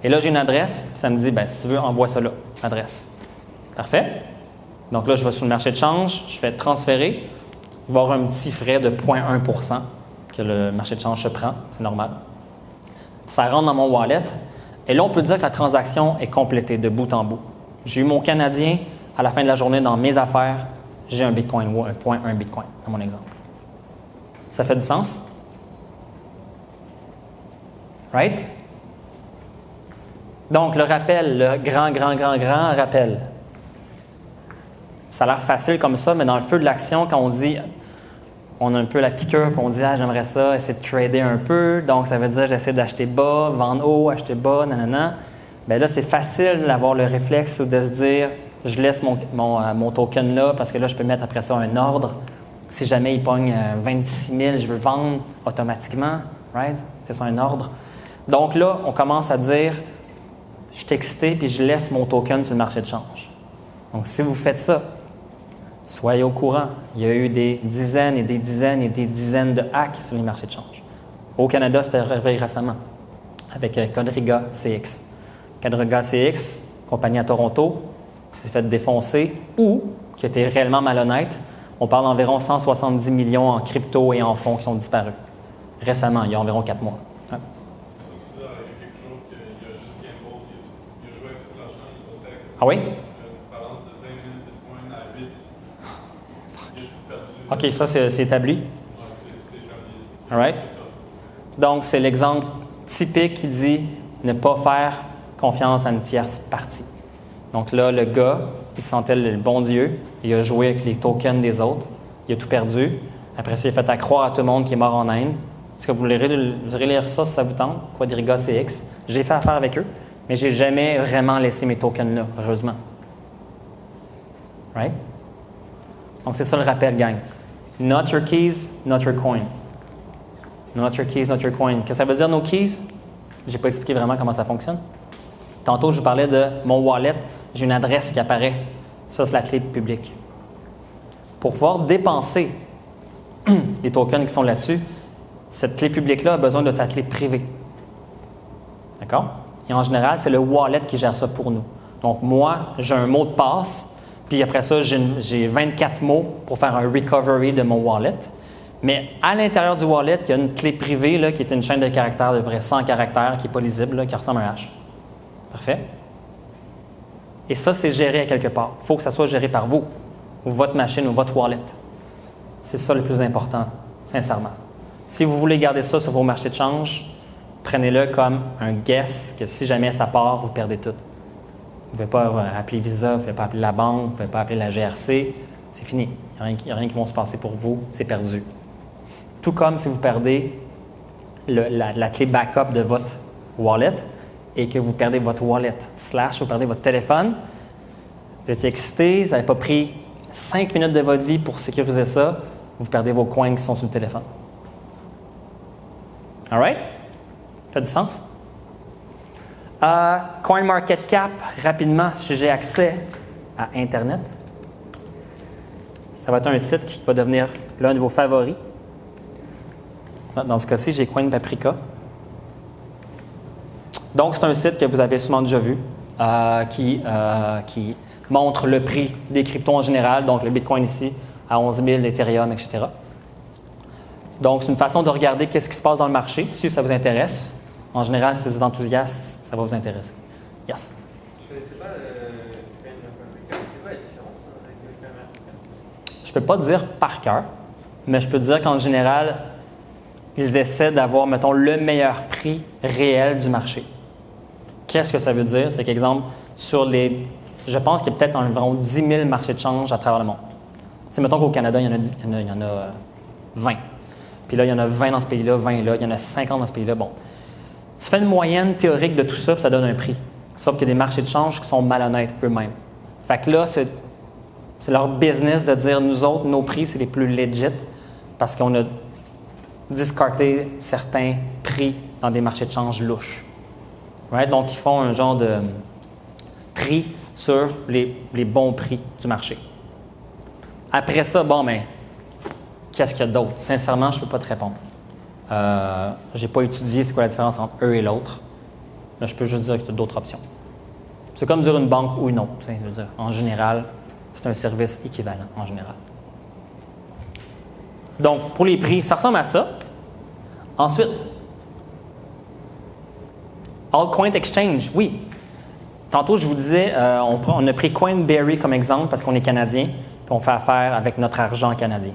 Et là, j'ai une adresse. Ça me dit, si tu veux, envoie ça là, adresse. Parfait. Donc là, je vais sur le marché de change, je fais transférer. Il va y avoir un petit frais de 0,1% que le marché de change se prend, c'est normal. Ça rentre dans mon wallet et là, on peut dire que la transaction est complétée de bout en bout. J'ai eu mon Canadien à la fin de la journée dans mes affaires, j'ai un Bitcoin ou un 0,1 Bitcoin dans mon exemple. Ça fait du sens? Right? Donc, le rappel, le grand rappel. Ça a l'air facile comme ça, mais dans le feu de l'action, quand on dit, on a un peu la piqûre, puis on dit, ah, j'aimerais ça, essayer de trader un peu. Donc, ça veut dire, j'essaie d'acheter bas, vendre haut, acheter bas, nanana. Bien là, c'est facile d'avoir le réflexe ou de se dire, je laisse mon token là, parce que là, je peux mettre après ça un ordre. Si jamais il pogne 26 000, je veux vendre automatiquement, right? C'est ça un ordre. Donc là, on commence à dire, je suis excité puis je laisse mon token sur le marché de change. Donc, si vous faites ça, soyez au courant. Il y a eu des dizaines et des dizaines et des dizaines de hacks sur les marchés de change. Au Canada, c'était arrivé récemment avec Quadriga CX. Quadriga CX, compagnie à Toronto, qui s'est fait défoncer ou qui a été réellement malhonnête. On parle d'environ 170 millions en crypto et en fonds qui sont disparus. Récemment, il y a environ 4 mois. C'est sorti là, il y a quelques jours qu'il a juste gamble, il a joué avec tout l'argent, il a passé avec Ah oui? une balance de 20 000 bitcoins à 8. Il a tout perdu. OK, ça, c'est établi. Ouais, c'est janvier. All right. Donc, c'est l'exemple typique qui dit ne pas faire confiance à une tierce partie. Donc là, le gars, il se sentait le bon Dieu. Il a joué avec les tokens des autres. Il a tout perdu. Après ça, il a fait à croire à tout le monde qu'il est mort en Inde. Est-ce que vous irez lire ça si ça vous tente? Quadriga CX. J'ai fait affaire avec eux, mais je n'ai jamais vraiment laissé mes tokens là, heureusement. Right? Donc, c'est ça le rappel, gang. Not your keys, not your coin. Not your keys, not your coin. Qu'est-ce que ça veut dire, nos keys? Je n'ai pas expliqué vraiment comment ça fonctionne. Tantôt, je vous parlais de mon wallet. J'ai une adresse qui apparaît. Ça, c'est la clé publique. Pour pouvoir dépenser les tokens qui sont là-dessus, cette clé publique-là a besoin de sa clé privée. D'accord? Et en général, c'est le wallet qui gère ça pour nous. Donc, moi, j'ai un mot de passe, puis après ça, j'ai 24 mots pour faire un recovery de mon wallet. Mais à l'intérieur du wallet, il y a une clé privée là, qui est une chaîne de caractères de près 100 caractères, qui n'est pas lisible, là, qui ressemble à un H. Parfait? Et ça, c'est géré à quelque part. Il faut que ça soit géré par vous, ou votre machine, ou votre wallet. C'est ça le plus important, sincèrement. Si vous voulez garder ça sur vos marchés de change, prenez-le comme un guess que si jamais ça part, vous perdez tout. Vous ne pouvez pas appeler Visa, vous ne pouvez pas appeler la banque, vous ne pouvez pas appeler la GRC. C'est fini. Il n'y a rien qui va se passer pour vous. C'est perdu. Tout comme si vous perdez la clé backup de votre wallet et que vous perdez votre wallet, vous perdez votre téléphone, vous êtes excité, vous n'avez pas pris 5 minutes de votre vie pour sécuriser ça, vous perdez vos coins qui sont sur le téléphone. All right? Ça fait du sens? CoinMarketCap, rapidement, si j'ai accès à Internet, ça va être un site qui va devenir l'un de vos favoris. Dans ce cas-ci, j'ai CoinPaprika. Donc, c'est un site que vous avez sûrement déjà vu qui montre le prix des cryptos en général, donc le Bitcoin ici à 11 000, l'Ethereum, etc. Donc, c'est une façon de regarder qu'est-ce qui se passe dans le marché, si ça vous intéresse. En général, si vous êtes enthousiaste, ça va vous intéresser. Yes? Je ne connaissais pas c'est quoi la différence avec le CoinMarketCap? Je ne peux pas dire par cœur, mais je peux dire qu'en général, ils essaient d'avoir, mettons, le meilleur prix réel du marché. Qu'est-ce que ça veut dire? C'est qu'exemple, je pense qu'il y a peut-être environ 10 000 marchés de change à travers le monde. Tu sais, mettons qu'au Canada, il y en a 20. Puis là, il y en a 20 dans ce pays-là, 20 là, il y en a 50 dans ce pays-là. Bon. Tu fais une moyenne théorique de tout ça, puis ça donne un prix. Sauf qu'il y a des marchés de change qui sont malhonnêtes eux-mêmes. Fait que là, c'est leur business de dire, nous autres, nos prix, c'est les plus legit parce qu'on a discarté certains prix dans des marchés de change louches. Right? Donc, ils font un genre de tri sur les bons prix du marché. Après ça, qu'est-ce qu'il y a d'autre? Sincèrement, je ne peux pas te répondre. Je n'ai pas étudié c'est quoi la différence entre eux et l'autre. Là, je peux juste dire qu'il y a d'autres options. C'est comme dire une banque ou une autre. Je veux dire, en général, c'est un service équivalent, en général. Donc, pour les prix, ça ressemble à ça. Ensuite, Altcoin Exchange, oui. Tantôt, je vous disais, on a pris Coinberry comme exemple parce qu'on est Canadien, puis on fait affaire avec notre argent canadien.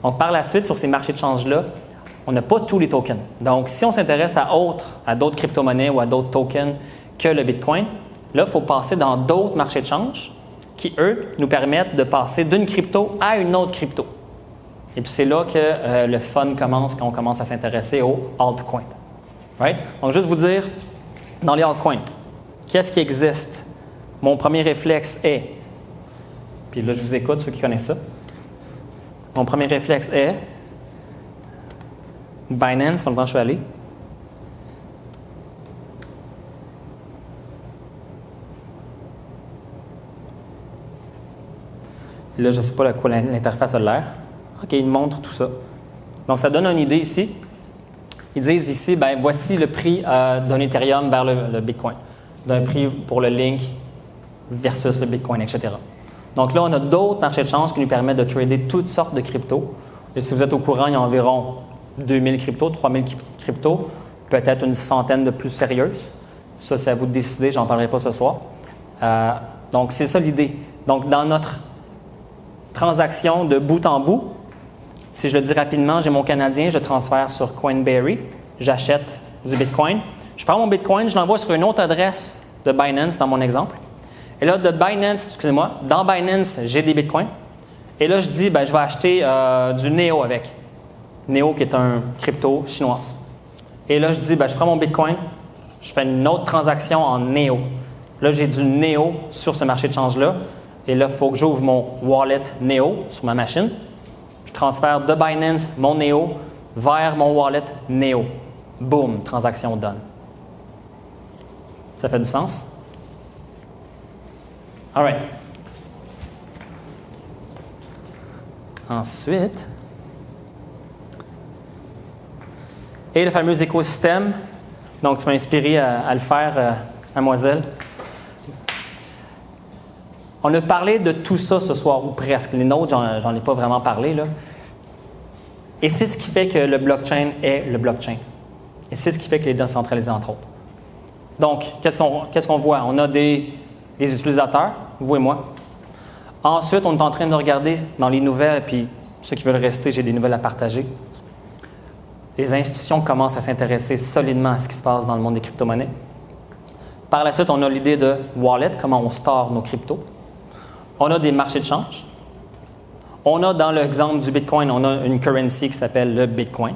Donc, par la suite, sur ces marchés de change-là, on n'a pas tous les tokens. Donc, si on s'intéresse à d'autres crypto-monnaies ou à d'autres tokens que le Bitcoin, là, il faut passer dans d'autres marchés de change qui, eux, nous permettent de passer d'une crypto à une autre crypto. Et puis, c'est là que le fun commence quand on commence à s'intéresser aux altcoins. Right? Donc, juste vous dire, dans les altcoins, qu'est-ce qui existe? Mon premier réflexe est, puis là, je vous écoute, ceux qui connaissent ça. Mon premier réflexe est Binance, pendant que je suis allé. Là, je ne sais pas à quoi l'interface a l'air. OK, il montre tout ça. Donc, ça donne une idée ici. Ils disent ici, ben voici le prix d'un Ethereum vers le Bitcoin, d'un prix pour le Link versus le Bitcoin, etc. Donc là, on a d'autres marchés de change qui nous permettent de trader toutes sortes de cryptos. Et si vous êtes au courant, il y a environ 2000 cryptos, 3000 cryptos, peut-être une centaine de plus sérieuses. Ça, c'est à vous de décider, j'en parlerai pas ce soir. Donc, c'est ça l'idée. Donc, dans notre transaction de bout en bout, si je le dis rapidement, j'ai mon Canadien, je transfère sur Coinberry, j'achète du Bitcoin. Je prends mon Bitcoin, je l'envoie sur une autre adresse de Binance dans mon exemple. Et là, dans Binance, j'ai des Bitcoins. Et là, je dis, ben, je vais acheter du Neo avec. Neo qui est un crypto chinoise. Et là, je dis, ben, je prends mon Bitcoin, je fais une autre transaction en Neo. Là, j'ai du Neo sur ce marché de change-là. Et là, il faut que j'ouvre mon wallet Neo sur ma machine. Je transfère de Binance mon Neo vers mon wallet Neo. Boom, transaction done. Ça fait du sens? All right. Ensuite, et le fameux écosystème. Donc, tu m'as inspiré à le faire, mademoiselle. On a parlé de tout ça ce soir, ou presque. Les nôtres, j'en ai pas vraiment parlé, là. Et c'est ce qui fait que le blockchain est le blockchain. Et c'est ce qui fait qu'il est décentralisé, entre autres. Donc, qu'est-ce qu'on voit? On a les utilisateurs, vous et moi. Ensuite, on est en train de regarder dans les nouvelles, puis ceux qui veulent rester, j'ai des nouvelles à partager. Les institutions commencent à s'intéresser solidement à ce qui se passe dans le monde des crypto-monnaies. Par la suite, on a l'idée de wallet, comment on store nos cryptos. On a des marchés de change. On a, dans l'exemple du Bitcoin, on a une currency qui s'appelle le Bitcoin.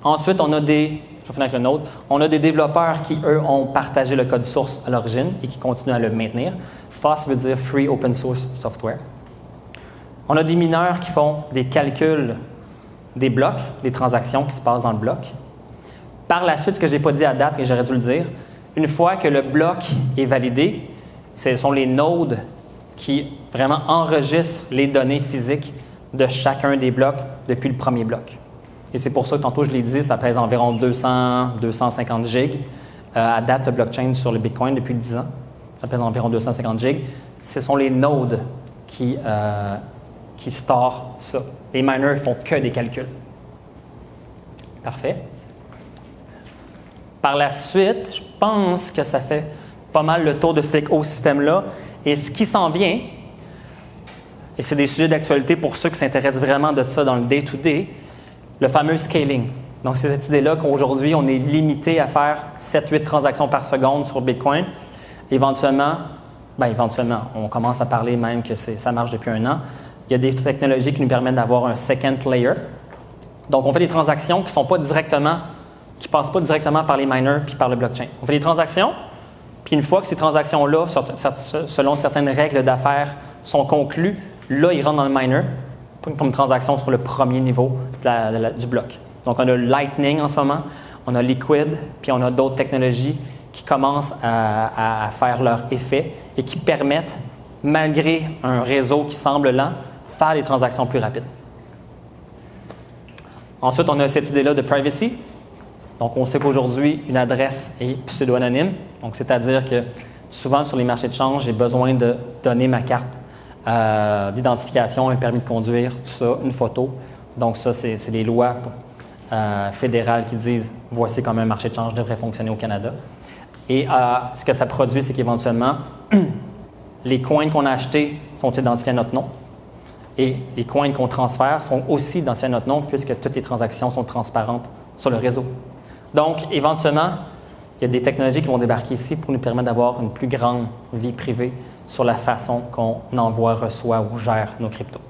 Ensuite, on a je vais finir avec le nôtre, on a des développeurs qui, eux, ont partagé le code source à l'origine et qui continuent à le maintenir. FOSS veut dire Free Open Source Software. On a des mineurs qui font des calculs des blocs, des transactions qui se passent dans le bloc. Par la suite, ce que je n'ai pas dit à date et j'aurais dû le dire, une fois que le bloc est validé, ce sont les nodes qui vraiment enregistrent les données physiques de chacun des blocs depuis le premier bloc. Et c'est pour ça que tantôt je l'ai dit, ça pèse environ 250 gigs. À date, le blockchain sur le Bitcoin depuis 10 ans, ça pèse environ 250 gigs. Ce sont les nodes qui storent ça. Les miners ne font que des calculs. Parfait. Par la suite, je pense que ça fait pas mal le tour de cet écosystème-là. Et ce qui s'en vient, et c'est des sujets d'actualité pour ceux qui s'intéressent vraiment de ça dans le day-to-day, le fameux scaling. Donc, c'est cette idée-là qu'aujourd'hui, on est limité à faire 7-8 transactions par seconde sur Bitcoin. Éventuellement, on commence à parler même que ça marche depuis 1 an. Il y a des technologies qui nous permettent d'avoir un second layer. Donc, on fait des transactions qui ne passent pas directement par les miners puis par le blockchain. On fait des transactions, puis une fois que ces transactions-là, selon certaines règles d'affaires, sont conclues, là, ils rentrent dans le miner comme transaction sur le premier niveau du bloc. Donc, on a Lightning en ce moment, on a Liquid, puis on a d'autres technologies qui commencent à faire leur effet et qui permettent, malgré un réseau qui semble lent, faire des transactions plus rapides. Ensuite, on a cette idée-là de privacy. Donc, on sait qu'aujourd'hui, une adresse est pseudo-anonyme. Donc, c'est-à-dire que souvent, sur les marchés de change, j'ai besoin de donner ma carte d'identification, un permis de conduire, tout ça, une photo. Donc ça, c'est les lois fédérales qui disent « voici comment un marché de change devrait fonctionner au Canada ». Et ce que ça produit, c'est qu'éventuellement, les coins qu'on a achetés sont identifiés à notre nom et les coins qu'on transfère sont aussi identifiés à notre nom puisque toutes les transactions sont transparentes sur le réseau. Donc, éventuellement, il y a des technologies qui vont débarquer ici pour nous permettre d'avoir une plus grande vie privée sur la façon qu'on envoie, reçoit ou gère nos cryptos.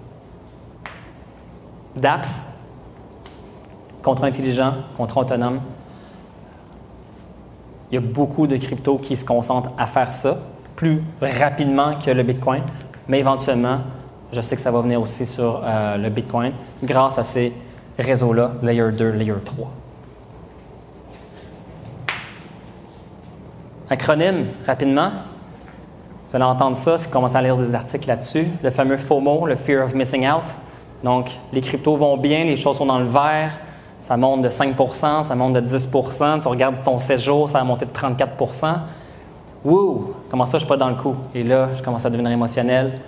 DApps, contrat intelligent, contrat autonome. Il y a beaucoup de cryptos qui se concentrent à faire ça plus rapidement que le Bitcoin, mais éventuellement, je sais que ça va venir aussi sur le Bitcoin grâce à ces réseaux-là, Layer 2, Layer 3. Acronyme, rapidement. Vous allez entendre ça si vous commencez à lire des articles là-dessus. Le fameux FOMO, le Fear of Missing Out. Donc, les cryptos vont bien, les choses sont dans le vert. Ça monte de 5 %, ça monte de 10 %. Tu regardes ton 16 jours, ça a monté de 34 %. Wouh! Comment ça, je ne suis pas dans le coup? Et là, je commence à devenir émotionnel,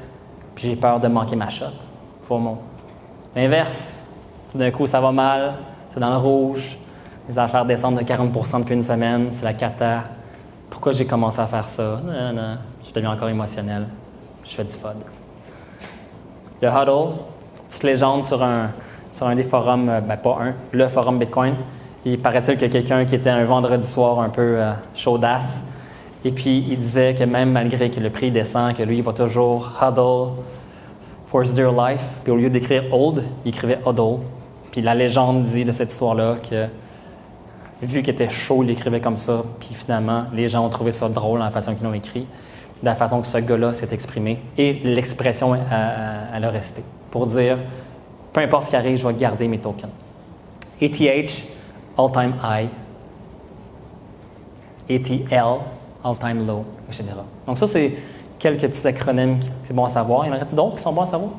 puis j'ai peur de manquer ma shot. FOMO. L'inverse. Tout d'un coup, ça va mal, c'est dans le rouge. Les affaires descendent de 40 % depuis une semaine, c'est la cata. Pourquoi j'ai commencé à faire ça? Non, je deviens encore émotionnel. Je fais du FUD. Le HODL, petite légende sur un des forums, pas un, le forum Bitcoin. Il paraît-il qu'il y a quelqu'un qui était un vendredi soir un peu chaudasse. Et puis, il disait que même malgré que le prix descend, que lui, il va toujours HODL for his dear life. Puis au lieu d'écrire hold, il écrivait HODL. Puis la légende dit de cette histoire-là que vu qu'il était chaud, il écrivait comme ça. Puis finalement, les gens ont trouvé ça drôle dans la façon qu'ils l'ont écrit, de la façon que ce gars-là s'est exprimé. Et l'expression, elle a resté. Pour dire, peu importe ce qui arrive, je vais garder mes tokens. ETH, all-time high. ATL, all-time low, etc. Donc ça, c'est quelques petits acronymes qui c'est bon à savoir. Il y en aurait-il d'autres qui sont bons à savoir?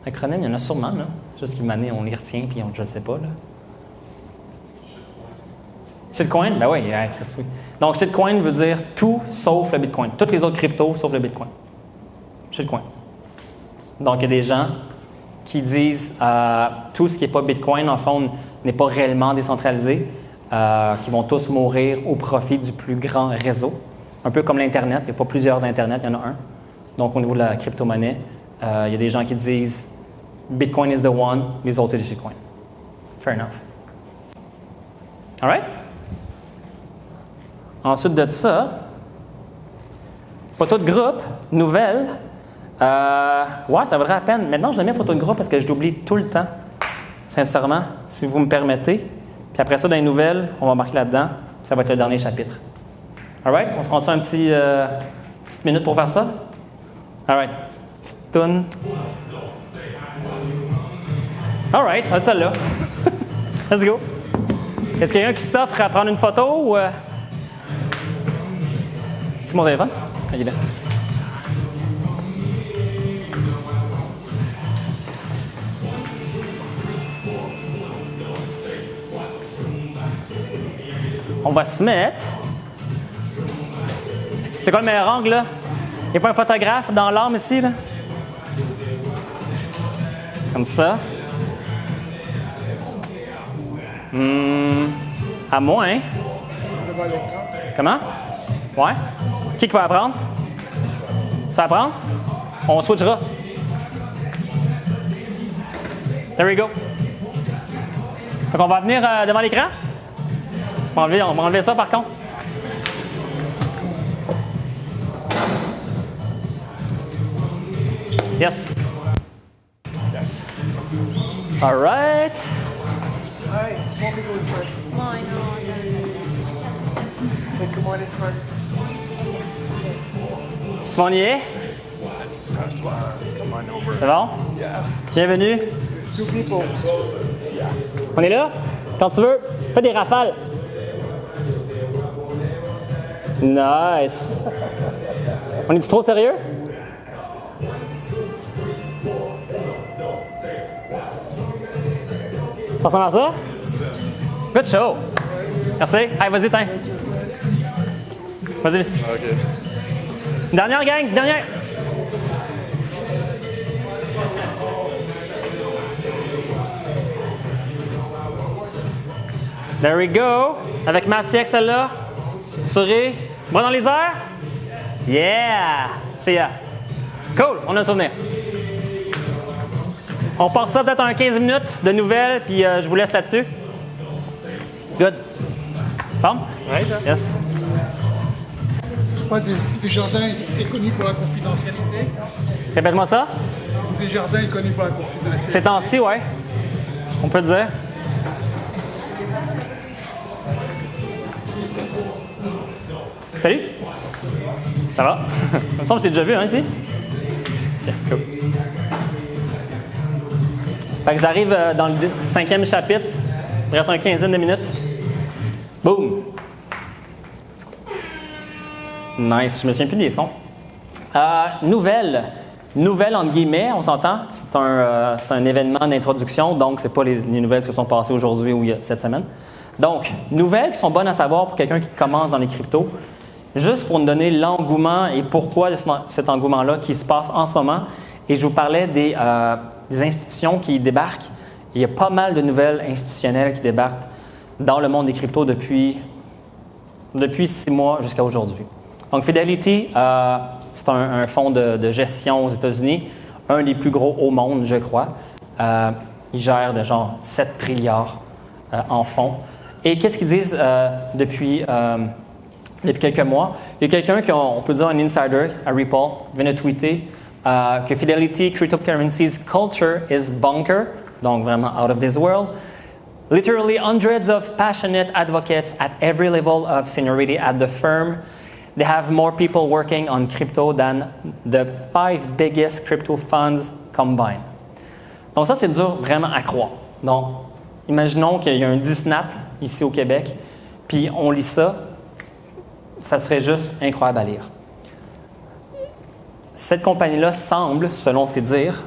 Acronymes, il y en a sûrement, là. Juste qu'une année, on les retient, puis je ne sais pas, là. Shitcoin? Ben oui, oui. Donc, shitcoin veut dire tout sauf le Bitcoin. Toutes les autres cryptos sauf le Bitcoin. Shitcoin. Donc, il y a des gens qui disent tout ce qui n'est pas Bitcoin, en fond, n'est pas réellement décentralisé, qui vont tous mourir au profit du plus grand réseau. Un peu comme l'Internet. Il n'y a pas plusieurs Internet, il y en a un. Donc, au niveau de la crypto-monnaie, il y a des gens qui disent Bitcoin is the one, les autres, c'est des shitcoins. Fair enough. All right? Ensuite de ça, photo de groupe, nouvelle. Ouais, ça vaudrait la peine. Maintenant, je le mets photo de groupe parce que je l'oublie tout le temps, sincèrement, si vous me permettez. Puis après ça, dans les nouvelles, on va marquer là-dedans. Ça va être le dernier chapitre. All right? On se prend ça petite minute pour faire ça? All right. Petite toune. All right, ça va être celle-là. Let's go. Est-ce qu'il y a quelqu'un qui s'offre à prendre une photo ou... C'est mon téléphone? Il est là. On va se mettre... C'est quoi le meilleur angle, là? Il n'y a pas un photographe dans l'arme ici, là? Comme ça. À moins. Devant l'écran. Comment? Ouais. Qui va apprendre? Ça va apprendre? On switchera. There we go. Donc, on va venir devant l'écran. On va enlever ça, par contre. Yes. Yes. All right. All right, small people in front. It's mine. Hey, come on in front. On y est? C'est bon? Bienvenue. Two people. On est là? Quand tu veux. Fais des rafales. Nice. On est-tu trop sérieux? Ça ressemble à ça? Good show. Merci. Allez, vas-y, tiens. Vas-y. OK. Dernière gang, dernière. There we go. Avec Massy avec celle-là. Souris. Bras dans les airs. Yeah! See ya. Cool, on a un souvenir. On part ça peut-être en 15 minutes de nouvelles, puis je vous laisse là-dessus. Good. Tom? Oui, Yes. je crois que Desjardins est connu pour la confidentialité. Répète-moi ça. Desjardins est connu pour la confidentialité. Ces temps-ci, ouais. On peut le dire. Salut. Ça va? Il me semble que c'est déjà vu, hein, ici? Yeah, cool. Fait que j'arrive dans le 5e chapitre. Il reste une quinzaine de minutes. Boom! Nice. Je me souviens plus des sons. Nouvelle entre guillemets, on s'entend. C'est un événement d'introduction, donc c'est pas les nouvelles qui se sont passées aujourd'hui ou cette semaine. Donc, nouvelles qui sont bonnes à savoir pour quelqu'un qui commence dans les cryptos. Juste pour nous donner l'engouement et pourquoi cet engouement-là qui se passe en ce moment. Et je vous parlais des institutions qui débarquent. Il y a pas mal de nouvelles institutionnelles qui débarquent dans le monde des cryptos depuis 6 mois jusqu'à aujourd'hui. Donc, Fidelity, c'est un fonds de gestion aux États-Unis, un des plus gros au monde, je crois. Il gère de genre 7 trilliards en fonds. Et qu'est-ce qu'ils disent depuis quelques mois? Il y a quelqu'un on peut dire un insider à Ripple, vient de tweeter que Fidelity Cryptocurrencies culture is bunker, donc vraiment out of this world. Literally hundreds of passionate advocates at every level of seniority at the firm. They have more people working on crypto than the 5 biggest crypto funds combined. Donc ça, c'est dur vraiment à croire. Donc, imaginons qu'il y a un 10 nat ici au Québec, puis on lit ça, ça serait juste incroyable à lire. Cette compagnie-là semble, selon ses dires,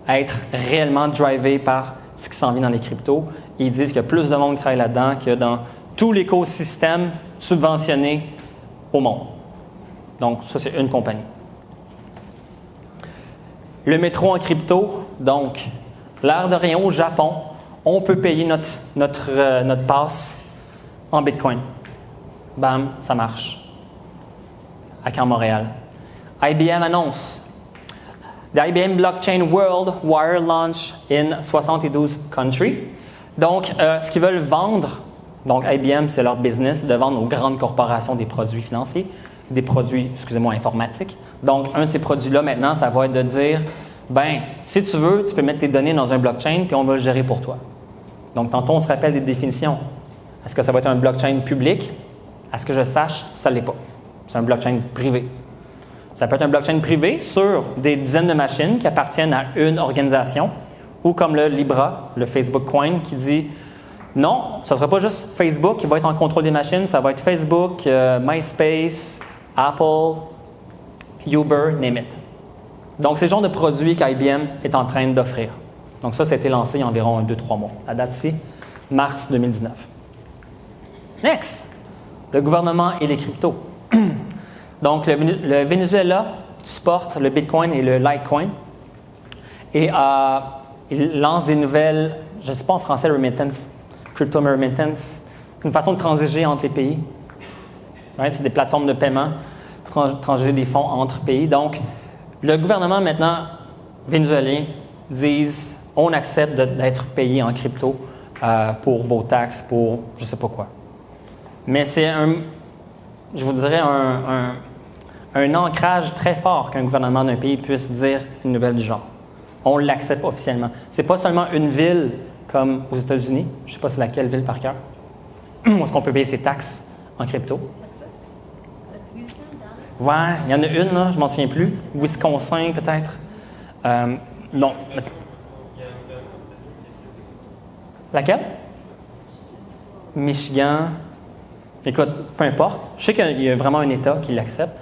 être réellement drivée par ce qui s'en vient dans les cryptos. Ils disent qu'il y a plus de monde qui travaille là-dedans que dans tout l'écosystème subventionné au monde. Donc, ça, c'est une compagnie. Le métro en crypto, donc, l'air de rien au Japon, on peut payer notre passe en Bitcoin. Bam, ça marche. À Montréal. IBM annonce. The IBM Blockchain World Wire launch in 72 countries. Donc, ce qu'ils veulent vendre, donc IBM, c'est leur business, de vendre aux grandes corporations des produits financiers, des produits, informatiques. Donc, un de ces produits-là, maintenant, ça va être de dire, ben, si tu veux, tu peux mettre tes données dans un blockchain, puis on va le gérer pour toi. Donc, tantôt, on se rappelle des définitions. Est-ce que ça va être un blockchain public? À ce que je sache, ça ne l'est pas. C'est un blockchain privé. Ça peut être un blockchain privé sur des dizaines de machines qui appartiennent à une organisation, ou comme le Libra, le Facebook Coin, qui dit non, ce ne sera pas juste Facebook qui va être en contrôle des machines, ça va être Facebook, MySpace, Apple, Uber, name it. Donc, c'est le genre de produit qu'IBM est en train d'offrir. Donc, ça a été lancé il y a environ 2-3 mois. La date, c'est mars 2019. Next, le gouvernement et les cryptos. Donc, le Venezuela supporte le Bitcoin et le Litecoin. Et il lance des nouvelles, je ne sais pas en français, remittance, crypto remittance, une façon de transiger entre les pays. Ouais, c'est des plateformes de paiement pour transiger des fonds entre pays. Donc, le gouvernement maintenant vénézuélien disent on accepte d'être payé en crypto pour vos taxes, pour je ne sais pas quoi. Mais c'est je vous dirais, un ancrage très fort qu'un gouvernement d'un pays puisse dire une nouvelle du genre. On l'accepte officiellement. Ce n'est pas seulement une ville comme aux États-Unis, je ne sais pas c'est laquelle ville par cœur, où est-ce qu'on peut payer ses taxes en crypto. Texas? Houston, Dallas? Ouais, il y en a une, là, je ne m'en souviens plus. Wisconsin, peut-être. Non. Laquelle? Michigan. Écoute, peu importe. Je sais qu'il y a vraiment un État qui l'accepte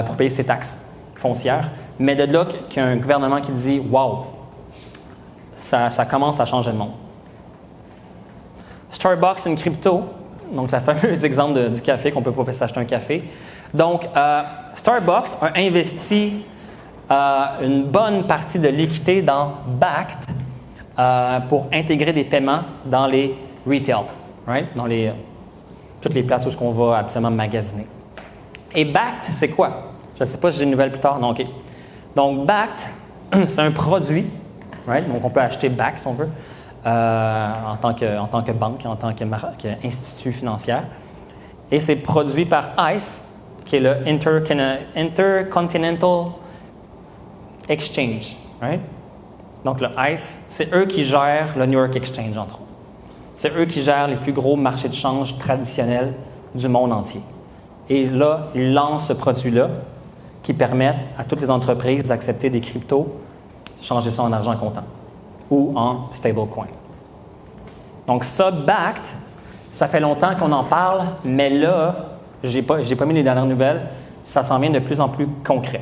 pour payer ses taxes foncières, mais de là qu'il y a un gouvernement qui dit « Wow, ça commence à changer le monde ». Starbucks and crypto, donc le fameux exemple du café qu'on ne peut pas s'acheter un café. Donc, Starbucks a investi une bonne partie de l'équité dans Bakkt pour intégrer des paiements dans les retail, right? Dans toutes les places où on va absolument magasiner. Et Bakkt, c'est quoi? Je ne sais pas si j'ai une nouvelle plus tard. Non, OK. Donc, Bakkt, c'est un produit, right? Donc, on peut acheter Bakkt si on veut, en tant que banque, en tant qu'institut financier. Et c'est produit par ICE, qui est le Intercontinental Exchange, right? Donc, le ICE, c'est eux qui gèrent le New York Exchange, entre autres. C'est eux qui gèrent les plus gros marchés de change traditionnels du monde entier. Et là, ils lancent ce produit-là qui permet à toutes les entreprises d'accepter des cryptos, changer ça en argent comptant ou en stablecoin. Donc ça, Bakkt, ça fait longtemps qu'on en parle, mais là, j'ai pas mis les dernières nouvelles, ça s'en vient de plus en plus concret.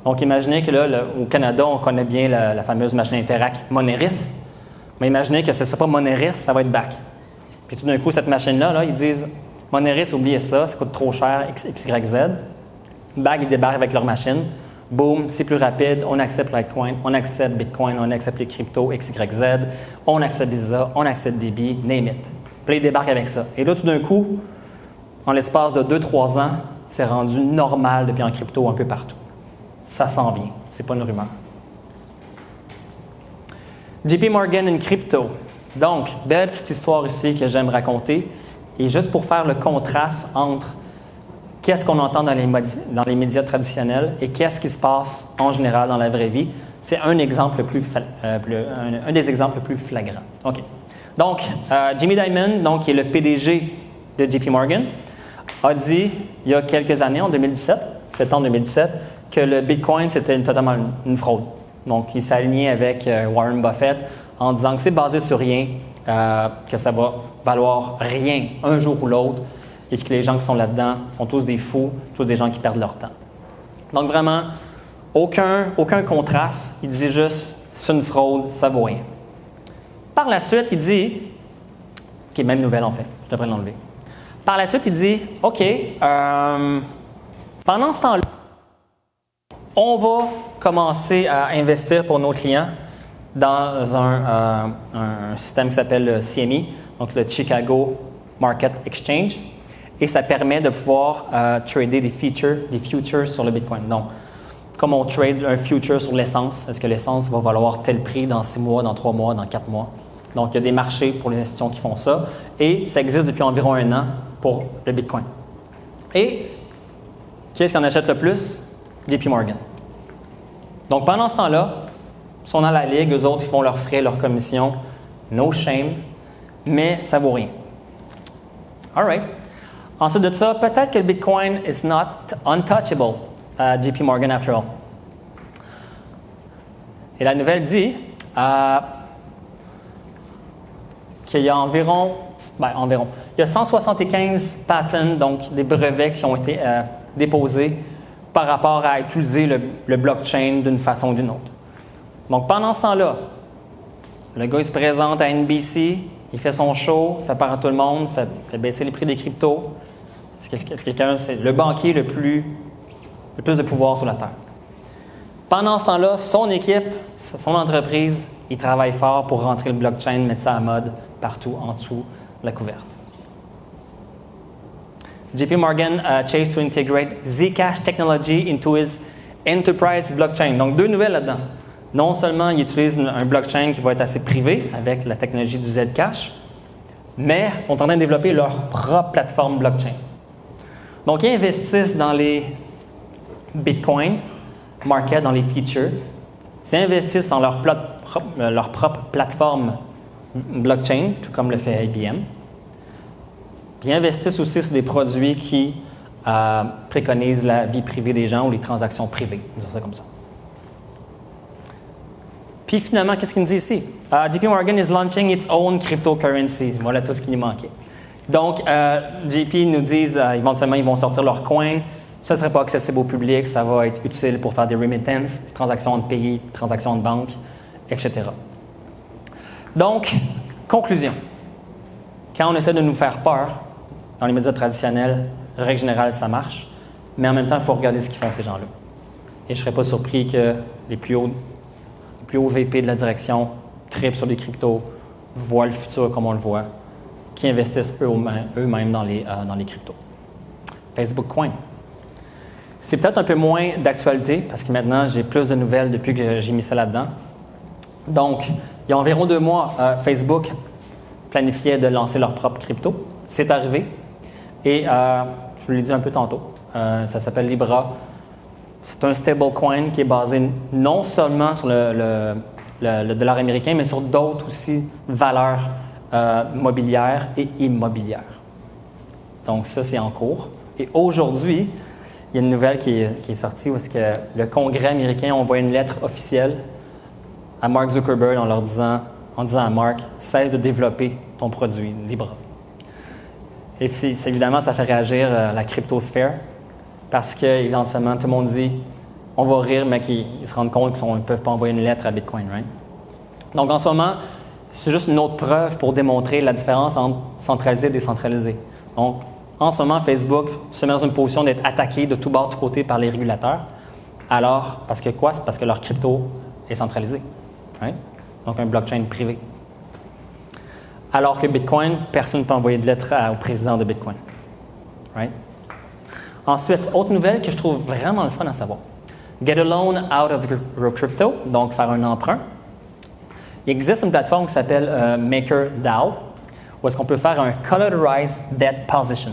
Donc imaginez que là, au Canada, on connaît bien la fameuse machine Interac Moneris, mais imaginez que ce ne sera pas Moneris, ça va être Bakkt. Puis tout d'un coup, cette machine-là, ils disent Moneris, oubliez ça coûte trop cher, XYZ. Bakkt, ils débarquent avec leur machine. Boom, c'est plus rapide, on accepte Litecoin, on accepte Bitcoin, on accepte les cryptos XYZ, on accepte Visa, on accepte Debit, name it. Puis ils débarquent avec ça. Et là, tout d'un coup, en l'espace de 2-3 ans, c'est rendu normal de payer en crypto un peu partout. Ça s'en vient, c'est pas une rumeur. JP Morgan in crypto. Donc, belle petite histoire ici que j'aime raconter. Et juste pour faire le contraste entre qu'est-ce qu'on entend dans les médias traditionnels et qu'est-ce qui se passe en général dans la vraie vie, c'est un des exemples les plus flagrants. OK. Donc, Jamie Dimon, qui est le PDG de JP Morgan, a dit il y a quelques années, en 2017, septembre 2017, que le Bitcoin, c'était totalement une fraude. Donc, il s'est aligné avec Warren Buffett en disant que c'est basé sur rien, que ça va valoir rien un jour ou l'autre, et que les gens qui sont là-dedans sont tous des fous, tous des gens qui perdent leur temps. Donc, vraiment, aucun contraste. Il disait juste, c'est une fraude, ça vaut rien. Par la suite, il dit, OK, même nouvelle en fait, je devrais l'enlever. Par la suite, il dit, OK, pendant ce temps-là, on va commencer à investir pour nos clients dans un système qui s'appelle le CME, donc le Chicago Market Exchange, et ça permet de pouvoir trader des futures sur le Bitcoin. Donc, comme on trade un future sur l'essence, est-ce que l'essence va valoir tel prix dans 6 mois, dans 3 mois, dans 4 mois? Donc, il y a des marchés pour les institutions qui font ça, et ça existe depuis environ 1 an pour le Bitcoin. Et qui est-ce qui en achète le plus? JP Morgan. Donc, pendant ce temps-là, ils sont dans la ligue, eux autres, ils font leurs frais, leurs commissions. No shame, mais ça vaut rien. All right. Ensuite de ça, peut-être que le Bitcoin is not untouchable à JP Morgan after all. Et la nouvelle dit qu'il y a environ, il y a 175 patents, donc des brevets qui ont été déposés par rapport à utiliser le blockchain d'une façon ou d'une autre. Donc, pendant ce temps-là, le gars, il se présente à NBC, il fait son show, il fait part à tout le monde, fait baisser les prix des cryptos. C'est le banquier le plus de pouvoir sur la Terre. Pendant ce temps-là, son équipe, son entreprise, il travaille fort pour rentrer le blockchain, mettre ça à mode partout en dessous de la couverte. JP Morgan chose to integrate Zcash technology into his enterprise blockchain. Donc, 2 nouvelles là-dedans. Non seulement il utilise un blockchain qui va être assez privé avec la technologie du Zcash, mais ils sont en train de développer leur propre plateforme blockchain. Donc, ils investissent dans les Bitcoin market, dans les features. Ils investissent dans leur propre plateforme blockchain, tout comme le fait IBM. Puis ils investissent aussi sur des produits qui préconisent la vie privée des gens ou les transactions privées. On va dire ça comme ça. Puis finalement, qu'est-ce qu'il nous dit ici? JP Morgan is launching its own cryptocurrency. Voilà tout ce qui nous manquait. Donc, JP nous disent éventuellement, ils vont sortir leur coin. Ça ne serait pas accessible au public. Ça va être utile pour faire des remittances, des transactions de pays, transactions de banque, etc. Donc, conclusion. Quand on essaie de nous faire peur, dans les médias traditionnels, règle générale, ça marche. Mais en même temps, il faut regarder ce qu'ils font, ces gens-là. Et je ne serais pas surpris que les plus hauts VP de la direction tripent sur les cryptos, voient le futur comme on le voit, qui investissent eux-mêmes dans les cryptos. Facebook Coin. C'est peut-être un peu moins d'actualité parce que maintenant, j'ai plus de nouvelles depuis que j'ai mis ça là-dedans. Donc, il y a environ 2 mois, Facebook planifiait de lancer leur propre crypto. C'est arrivé. Et je vous l'ai dit un peu tantôt, ça s'appelle Libra. C'est un stablecoin qui est basé non seulement sur le dollar américain, mais sur d'autres aussi valeurs mobilières et immobilières. Donc ça, c'est en cours. Et aujourd'hui, il y a une nouvelle qui est sortie où est-ce que le Congrès américain a envoyé une lettre officielle à Mark Zuckerberg en disant à Mark, cesse de développer ton produit Libra. Et puis, évidemment, ça fait réagir la cryptosphère parce que, éventuellement, tout le monde dit, on va rire, mais qu'ils se rendent compte qu'ils ne peuvent pas envoyer une lettre à Bitcoin, right? Donc, en ce moment, c'est juste une autre preuve pour démontrer la différence entre centralisé et décentralisé. Donc, en ce moment, Facebook se met dans une position d'être attaqué de tous bords, de tous côtés par les régulateurs. Alors, parce que quoi? C'est parce que leur crypto est centralisé. Right? Donc, un blockchain privé. Alors que Bitcoin, personne ne peut envoyer de lettre au président de Bitcoin. Right? Ensuite, autre nouvelle que je trouve vraiment le fun à savoir. Get a loan out of your crypto, donc faire un emprunt. Il existe une plateforme qui s'appelle MakerDAO, où est-ce qu'on peut faire un collateralized debt position.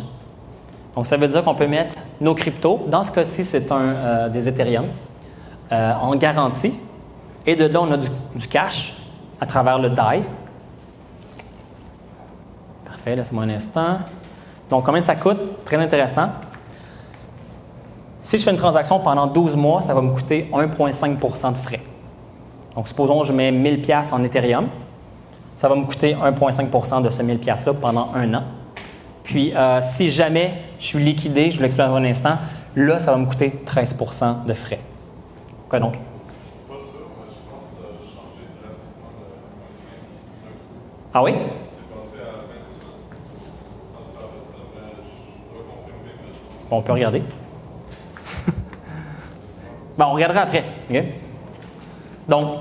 Donc, ça veut dire qu'on peut mettre nos cryptos, dans ce cas-ci, c'est des Ethereum, en garantie. Et de là, on a du cash à travers le DAI. Parfait, laissez-moi un instant. Donc, combien ça coûte? Très intéressant. Si je fais une transaction pendant 12 mois, ça va me coûter 1,5 % de frais. Donc, supposons que je mets 1000 $ en Ethereum. Ça va me coûter 1,5 % de ce 1000 $ pendant 1 an. Puis, si jamais je suis liquidé, je vous l'explique dans un instant, là, ça va me coûter 13 % de frais. Quoi donc? Je suis pas sûr, mais je pense changer drastiquement le 1,5 Ah oui? C'est passé à 20 %. Sans se faire de ça, mais je dois confirmer, mais je pense. Bon, on peut regarder. Bon, on regardera après. OK? Donc,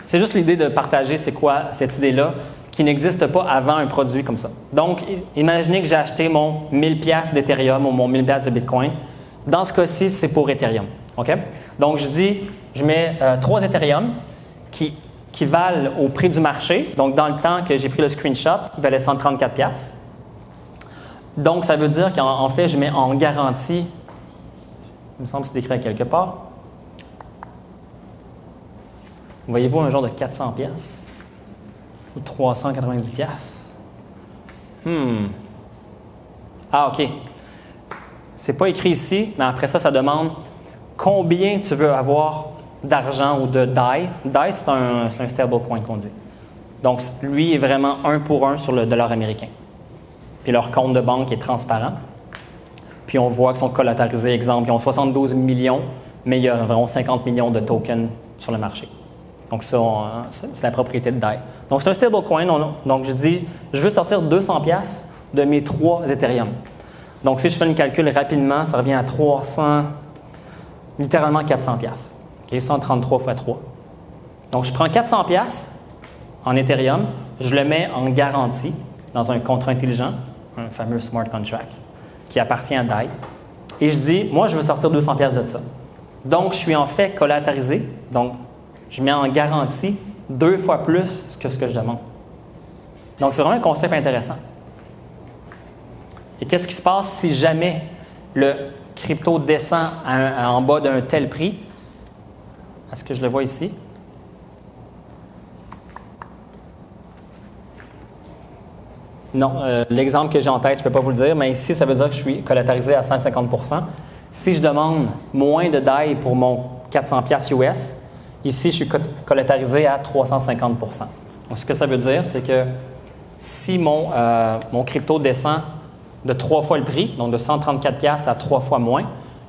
c'est juste l'idée de partager c'est quoi cette idée-là qui n'existe pas avant un produit comme ça. Donc, imaginez que j'ai acheté mon 1000 $ d'Ethereum ou mon 1000 $ de Bitcoin. Dans ce cas-ci, c'est pour Ethereum. OK? Donc, je mets 3 Ethereum qui valent au prix du marché. Donc, dans le temps que j'ai pris le screenshot, ils valaient 134 $. Donc, ça veut dire qu'en fait, je mets en garantie, il me semble que c'est écrit à quelque part. Voyez-vous un genre de 400 $ ou 390 $? Ah, OK. C'est pas écrit ici, mais après ça, ça demande combien tu veux avoir d'argent ou de DAI. DAI, c'est un stablecoin qu'on dit. Donc, lui est vraiment 1 pour 1 sur le dollar américain. Puis leur compte de banque est transparent. Puis on voit qu'ils sont collateralisés. Exemple, ils ont 72 millions, mais il y a environ 50 millions de tokens sur le marché. Donc, ça, c'est la propriété de DAI. Donc, c'est un stablecoin. Donc, je dis, je veux sortir 200 $ de mes 3 Ethereum. Donc, si je fais une calcul rapidement, ça revient à 300, littéralement 400 $. OK, 133 x 3. Donc, je prends 400 $ en Ethereum, je le mets en garantie dans un contrat intelligent, un fameux smart contract, qui appartient à DAI. Et je dis, moi, je veux sortir 200 $ de ça. Donc, je suis en fait collatérisé. Donc, je mets en garantie 2 fois plus que ce que je demande. Donc, c'est vraiment un concept intéressant. Et qu'est-ce qui se passe si jamais le crypto descend en bas d'un tel prix? Est-ce que je le vois ici? Non, l'exemple que j'ai en tête, je ne peux pas vous le dire, mais ici, ça veut dire que je suis collatérisé à 150 %. Si je demande moins de DAI pour mon 400 $ US, ici, je suis collatérisé à 350 %. Donc, ce que ça veut dire, c'est que si mon crypto descend de 3 fois le prix, donc de 134 $ à 3 fois moins,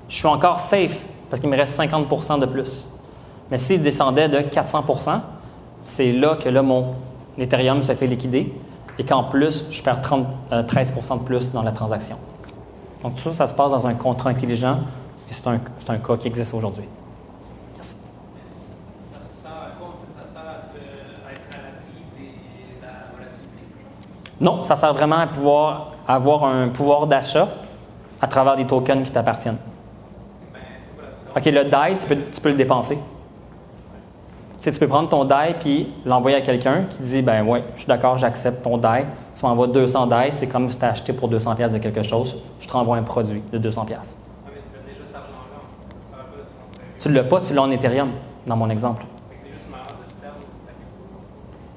je suis encore safe parce qu'il me reste 50 % de plus. Mais s'il descendait de 400 %, c'est là que mon Ethereum se fait liquider et qu'en plus, je perds 13 % de plus dans la transaction. Donc, tout ça, ça se passe dans un contrat intelligent et c'est un cas qui existe aujourd'hui. Yes. Ça sert à quoi? En fait, ça sert à être à l'abri de la volatilité. Non, ça sert vraiment à pouvoir avoir un pouvoir d'achat à travers des tokens qui t'appartiennent. Ben, c'est quoi la différence? OK, le DAI, tu peux le dépenser. Tu sais, tu peux prendre ton DAI puis l'envoyer à quelqu'un qui dit ben ouais, je suis d'accord, j'accepte ton DAI. Tu m'envoies 200 DAI, c'est comme si tu as acheté pour 200$ de quelque chose. Je te renvoie un produit de 200$. Ah, mais c'est déjà cet argent-là. Ça va pas de transférer. Tu ne l'as pas, tu l'as en Ethereum, dans mon exemple. Fait que c'est juste une manière de se perdre ta crypto.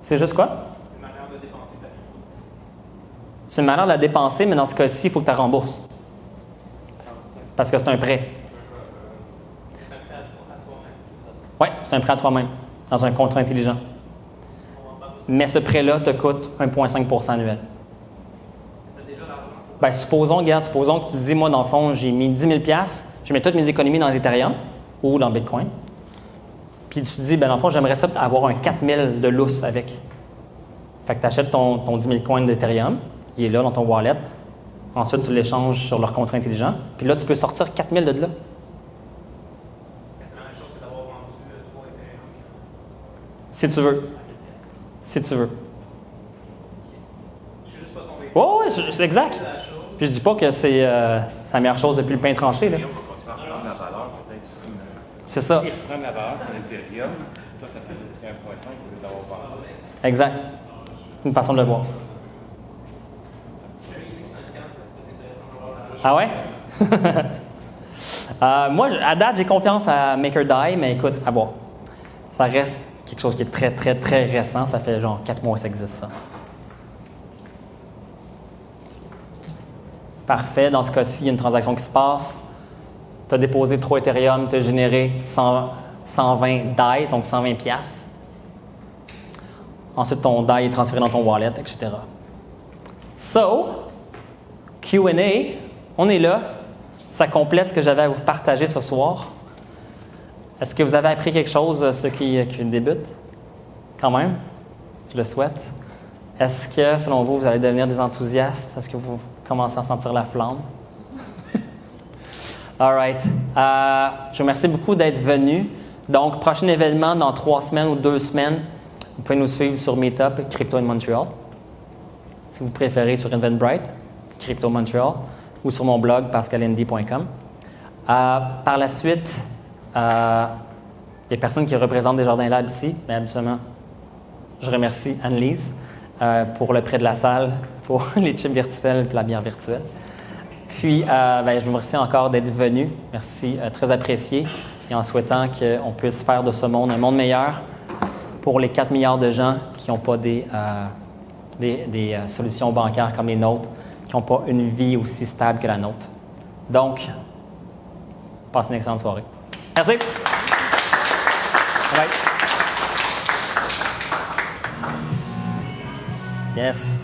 C'est juste quoi? Une manière de dépenser ta crypto. C'est une manière de la dépenser, mais dans ce cas-ci, il faut que tu la rembourses. Parce que c'est un prêt. C'est un prêt à toi-même, c'est ça. Oui, c'est un prêt à toi-même, dans un contrat intelligent. On va pas Mais ce prêt-là te coûte 1,5% annuel. T'as déjà l'argent pour Ben, supposons que tu dis, moi, dans le fond, j'ai mis 10 000 je mets toutes mes économies dans Ethereum ou dans Bitcoin. Puis tu te dis, ben, dans le fond, j'aimerais ça avoir un 4 000 de lousse avec. Fait que tu achètes ton 10 000 coins d'Ethereum, il est là dans ton wallet. Ensuite, tu l'échanges sur leur contrat intelligent. Puis là, tu peux sortir 4 000 de là. Mais c'est la même chose que d'avoir vendu 3 Ethereum. Si tu veux. Si tu veux. Je suis juste pas tombé. Oui, c'est exact. C'est la chose. Puis je dis pas que c'est la meilleure chose depuis le pain tranché. Là. Et on va continuer à reprendre la valeur peut-être aussi. C'est ça. Si reprendre la valeur en Ethereum, toi, ça fait 1,5 au lieu d'avoir vendu. Exact. Une façon de le voir. Lui, il dit que c'est un scam, c'est intéressant de voir la Ah ouais? Moi, à date, j'ai confiance à MakerDAI, mais écoute, à voir. Ça reste quelque chose qui est très, très, très récent. Ça fait genre 4 mois que ça existe, ça. Parfait. Dans ce cas-ci, il y a une transaction qui se passe. Tu as déposé 3 Ethereum, tu as généré 120 DAI, donc 120 piastres. Ensuite, ton DAI est transféré dans ton wallet, etc. So, Q&A, on est là. Ça complète ce que j'avais à vous partager ce soir. Est-ce que vous avez appris quelque chose, ceux qui débutent? Quand même? Je le souhaite. Est-ce que, selon vous, vous allez devenir des enthousiastes? Est-ce que vous commencez à sentir la flamme? All right. Je vous remercie beaucoup d'être venus. Donc, prochain événement dans 3 semaines ou 2 semaines. Vous pouvez nous suivre sur Meetup, Crypto in Montreal. Si vous préférez, sur Eventbrite, Crypto Montreal, ou sur mon blog, pascalindy.com. Par la suite, les personnes qui représentent Desjardins Lab ici, mais absolument, je remercie Anne-Lise pour le prêt de la salle, pour les chips virtuels et la bière virtuelle. Puis, je vous remercie encore d'être venu. Merci, très apprécié. Et en souhaitant qu'on puisse faire de ce monde un monde meilleur pour les 4 milliards de gens qui n'ont pas des solutions bancaires comme les nôtres, qui n'ont pas une vie aussi stable que la nôtre. Donc, passez une excellente soirée. Merci. Bye. Yes.